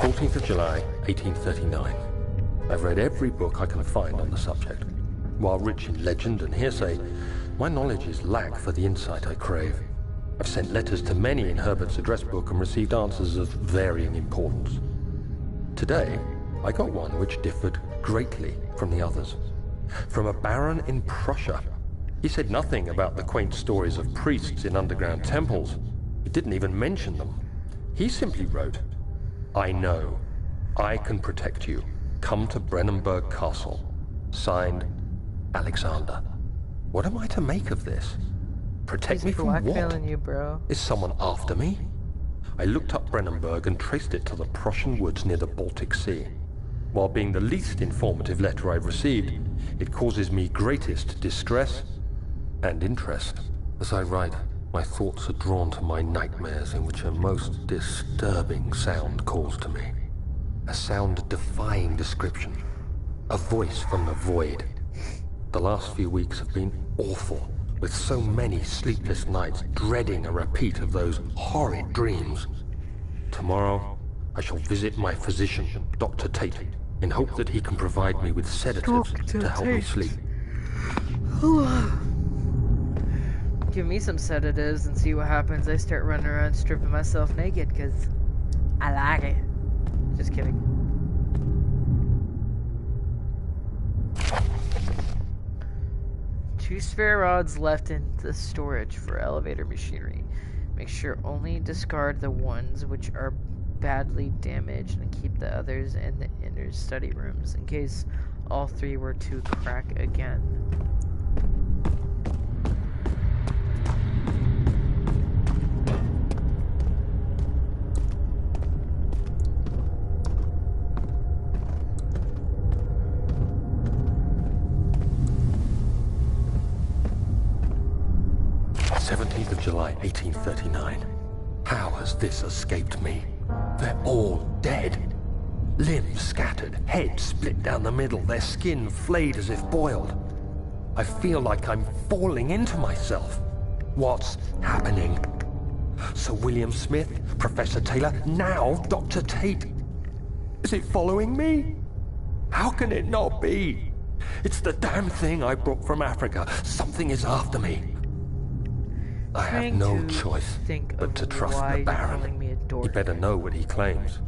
14th of July, 1839. I've read every book I can find on the subject. While rich in legend and hearsay, my knowledge is lack for the insight I crave. I've sent letters to many in Herbert's address book and received answers of varying importance. Today, I got one which differed greatly from the others. From a baron in Prussia. He said nothing about the quaint stories of priests in underground temples. He didn't even mention them. He simply wrote, "I know. I can protect you. Come to Brennenburg Castle." Signed, Alexander. What am I to make of this? Protect me from what? Blackmailing you, bro. Is someone after me? I looked up Brennenburg and traced it to the Prussian woods near the Baltic Sea. While being the least informative letter I've received, it causes me greatest distress and interest. As I write, my thoughts are drawn to my nightmares in which a most disturbing sound calls to me. A sound defying description. A voice from the void. The last few weeks have been awful, with so many sleepless nights dreading a repeat of those horrid dreams. Tomorrow, I shall visit my physician, Dr. Tate, in hope that he can provide me with sedatives to help me sleep. Give me some sedatives and see what happens. I start running around stripping myself naked because I like it. Just kidding. Two spare rods left in the storage for elevator machinery. Make sure only discard the ones which are badly damaged and keep the others in the inner study rooms in case all three were to crack again. July 1839. How has this escaped me? They're all dead. Limbs scattered, heads split down the middle, their skin flayed as if boiled. I feel like I'm falling into myself. What's happening? Sir William Smith, Professor Taylor, now Dr. Tate. Is it following me? How can it not be? It's the damn thing I brought from Africa. Something is after me. I have no choice but to trust the Baron. He better know what he claims.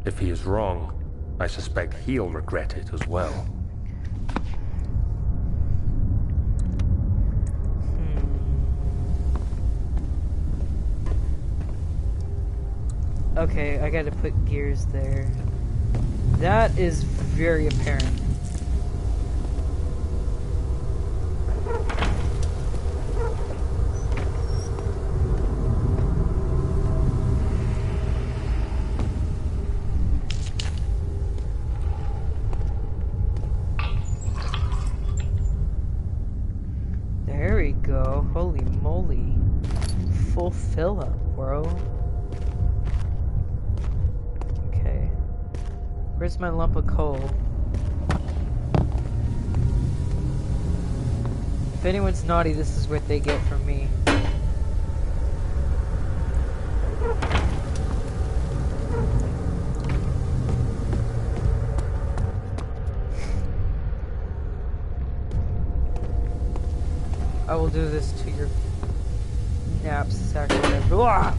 If he is wrong, I suspect he'll regret it as well. Okay, I gotta put gears there. That is very apparent. There we go. Holy moly. Full fill up, bro. Okay. Where's my lump of coal? If anyone's naughty, this is what they get from me. I will do this to your knapsack or whatever. Ah!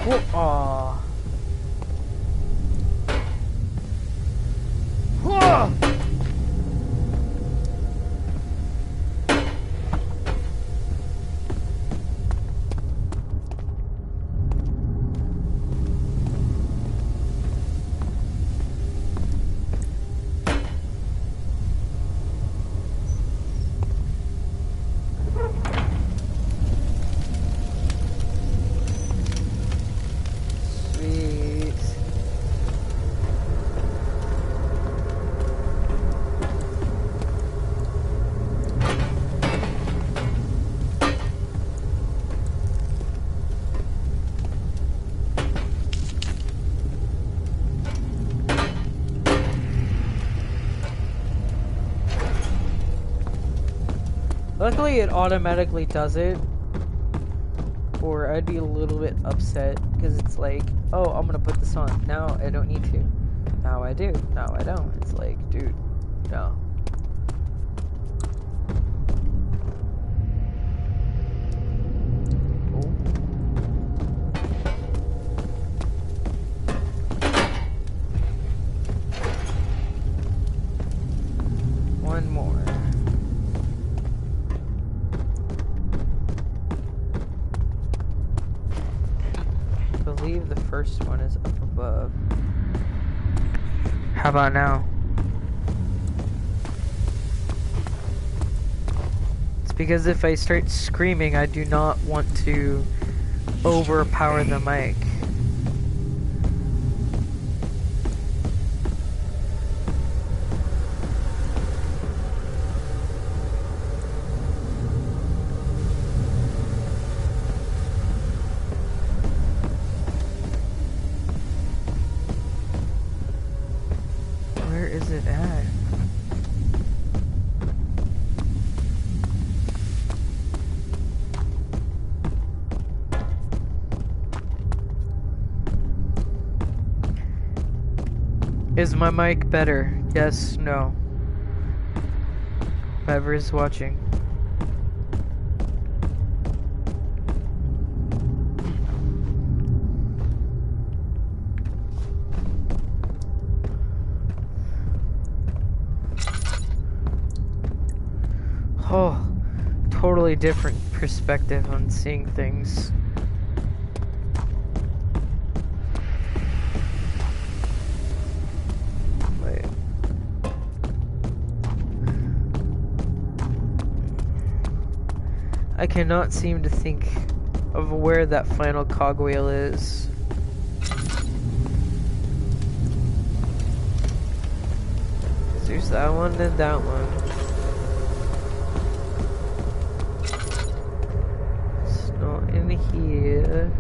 Whoa. Aw. Whoa! Luckily, it automatically does it. or I'd be a little bit upset because it's like, oh, I'm gonna put this on. Now I don't need to. Now I do. Now I don't. It's like, dude, no. One more. I believe the first one is up above. How about now? It's because if I start screaming, I do not want to overpower the mic. Where is it at? Is my mic better? Yes, no. Whoever is watching. Oh, totally different perspective on seeing things. Wait. I cannot seem to think of where that final cogwheel is. There's that one and that one. In here.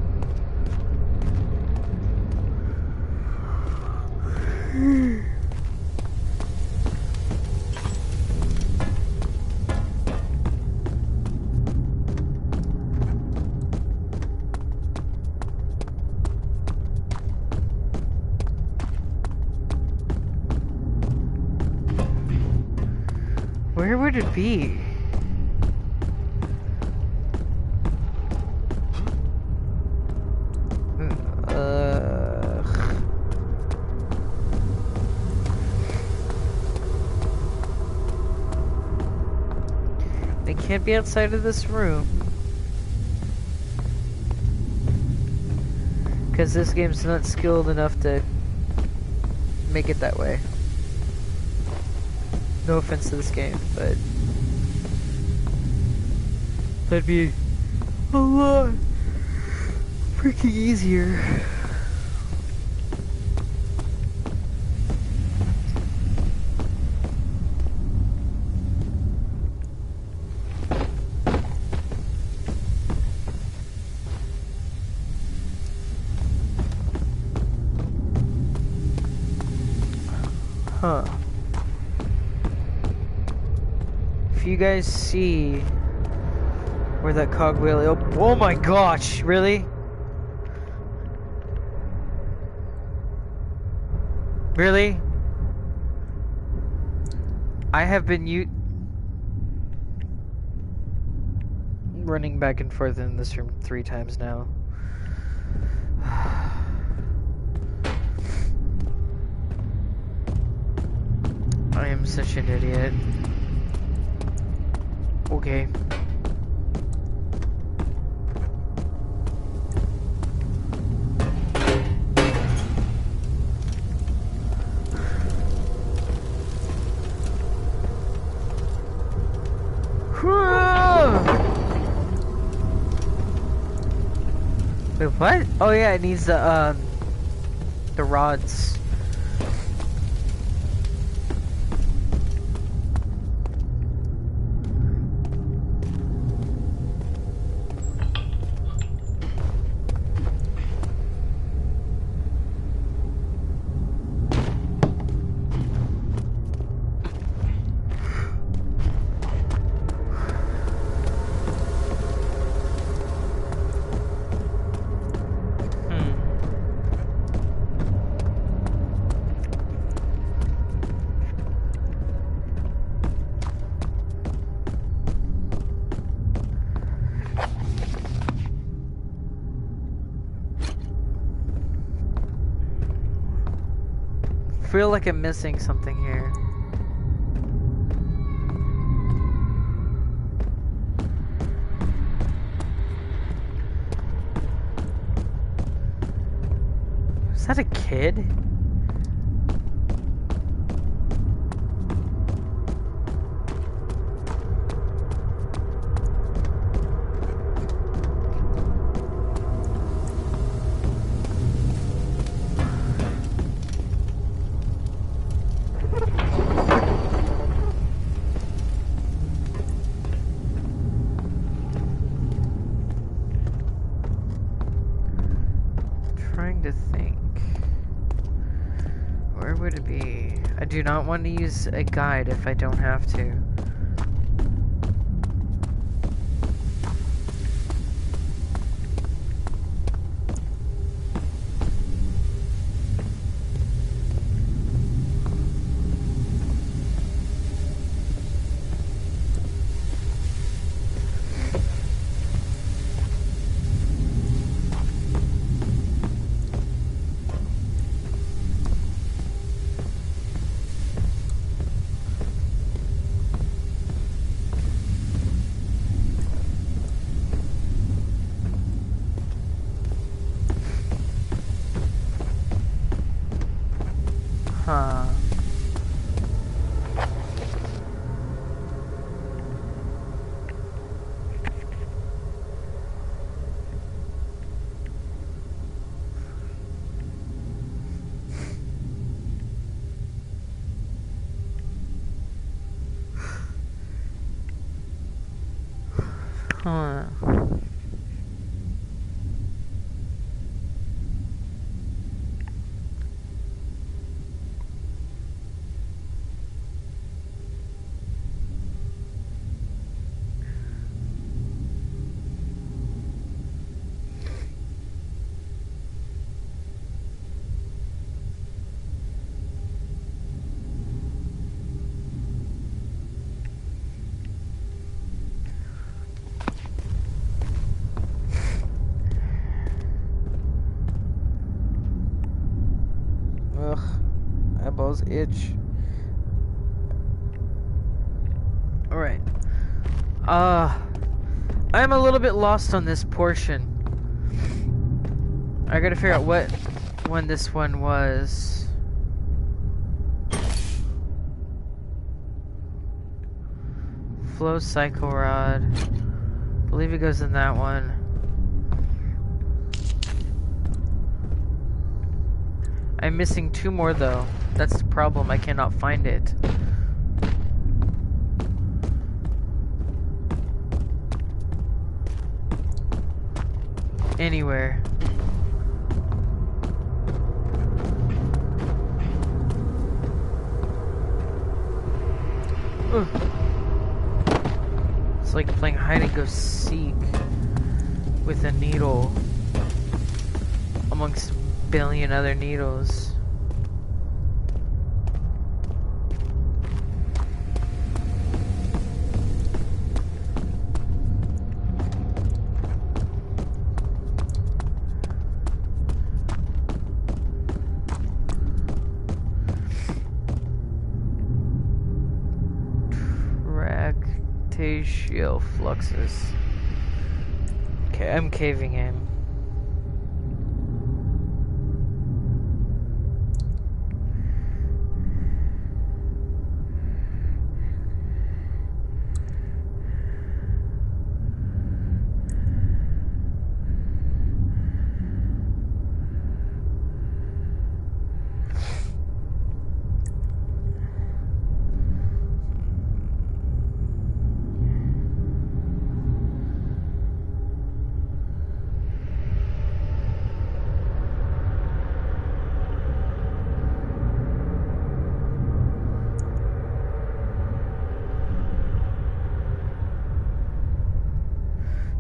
Where would it be? It can't be outside of this room. Because this game's not skilled enough to make it that way. No offense to this game, but that'd be a lot freaking easier. Huh. If you guys see where that cogwheel... Oh my gosh, really? Really? I have been running back and forth in this room 3 times now. I am such an idiot. Okay. Wait, what? Oh yeah, it needs the rods. feel like I'm missing something here. Is that a kid? Trying to think. Where would it be? I do not want to use a guide if I don't have to. Huh. Huh. Ugh, eyeballs itch. Alright. I'm a little bit lost on this portion. I gotta figure out what one this one was. Flow cycle rod. I believe it goes in that one. I'm missing two more though. That's the problem. I cannot find it. Anywhere. Ugh. It's like playing hide and go seek with a needle amongst a billion other needles. Tractatio fluxus. Okay, I'm caving in.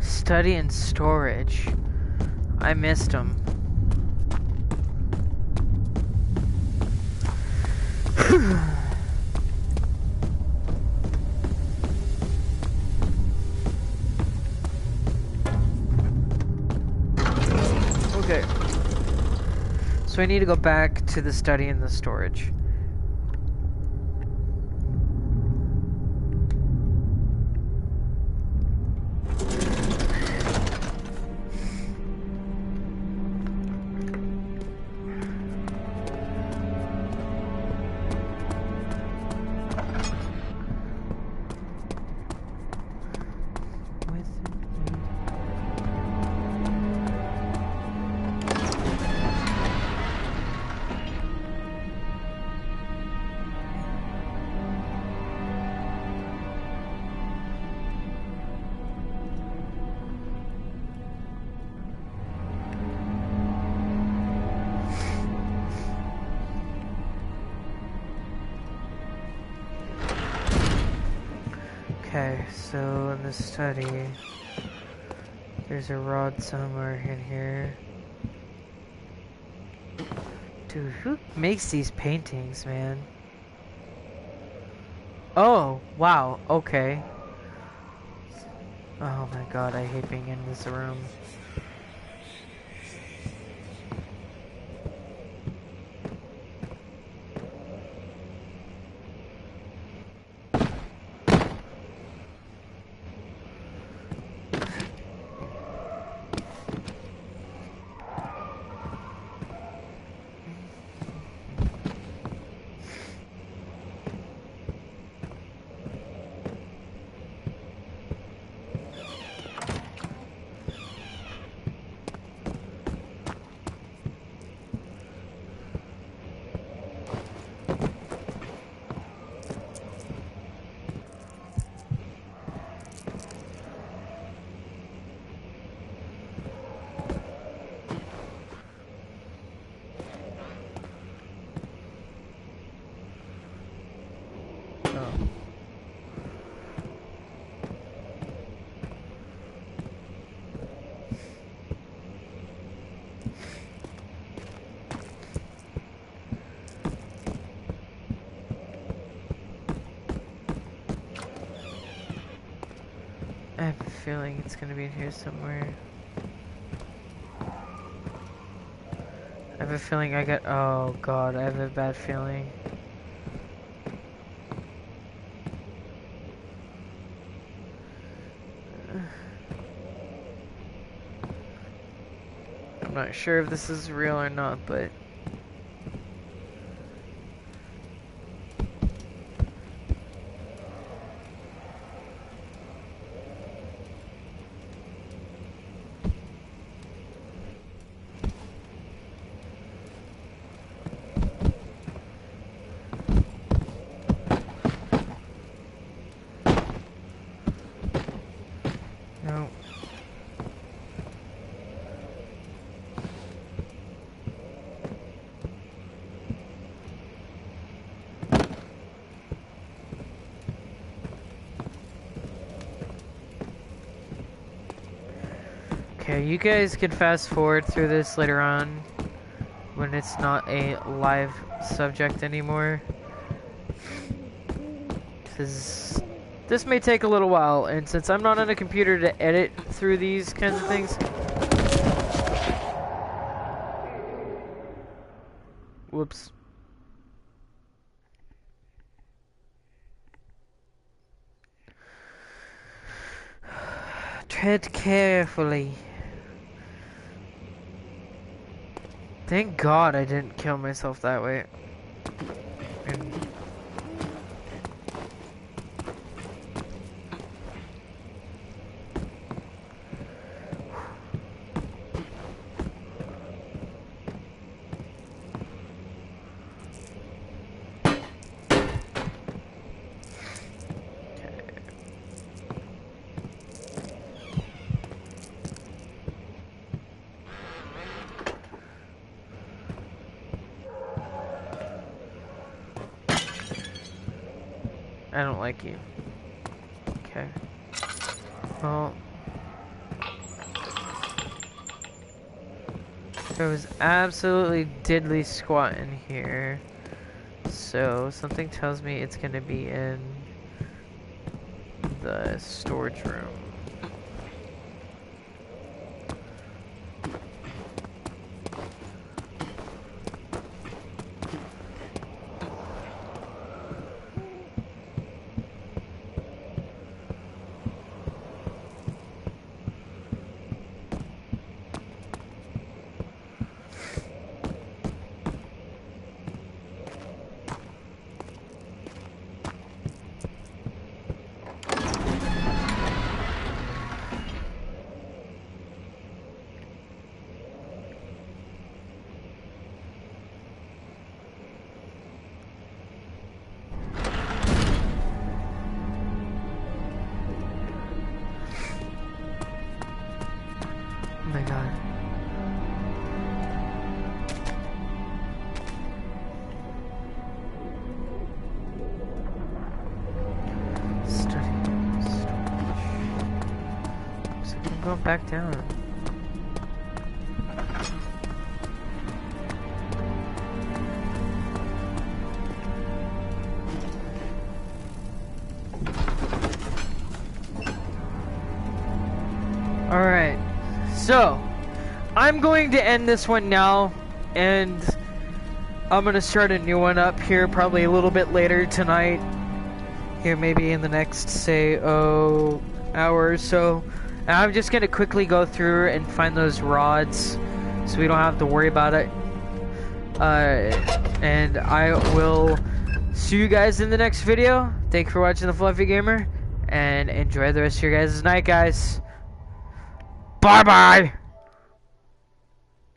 Study and storage. I missed them. Okay. So I need to go back to the study and the storage. Okay, so in the study, there's a rod somewhere in here. Dude, who makes these paintings, man? Oh, wow, okay. Oh my god, I hate being in this room. Oh. I have a feeling it's gonna be in here somewhere. I have a feeling I got. Oh god, I have a bad feeling. I'm not sure if this is real or not, but. No. Okay, you guys can fast forward through this later on when it's not a live subject anymore. This may take a little while, and since I'm not on a computer to edit through these kinds of things. Whoops. Tread carefully. Thank God I didn't kill myself that way. And I don't like you. Okay. Well, there was absolutely diddly squat in here. So something tells me it's gonna be in the storage room. Oh my god. Study. back down. Alright, so I'm going to end this one now, and I'm gonna start a new one up here probably a little bit later tonight. Here, maybe in the next, say, hour or so. And I'm just gonna quickly go through and find those rods, so we don't have to worry about it. And I will see you guys in the next video. Thank you for watching The Fluffy Gamer, and enjoy the rest of your guys' night, guys. Bye-bye!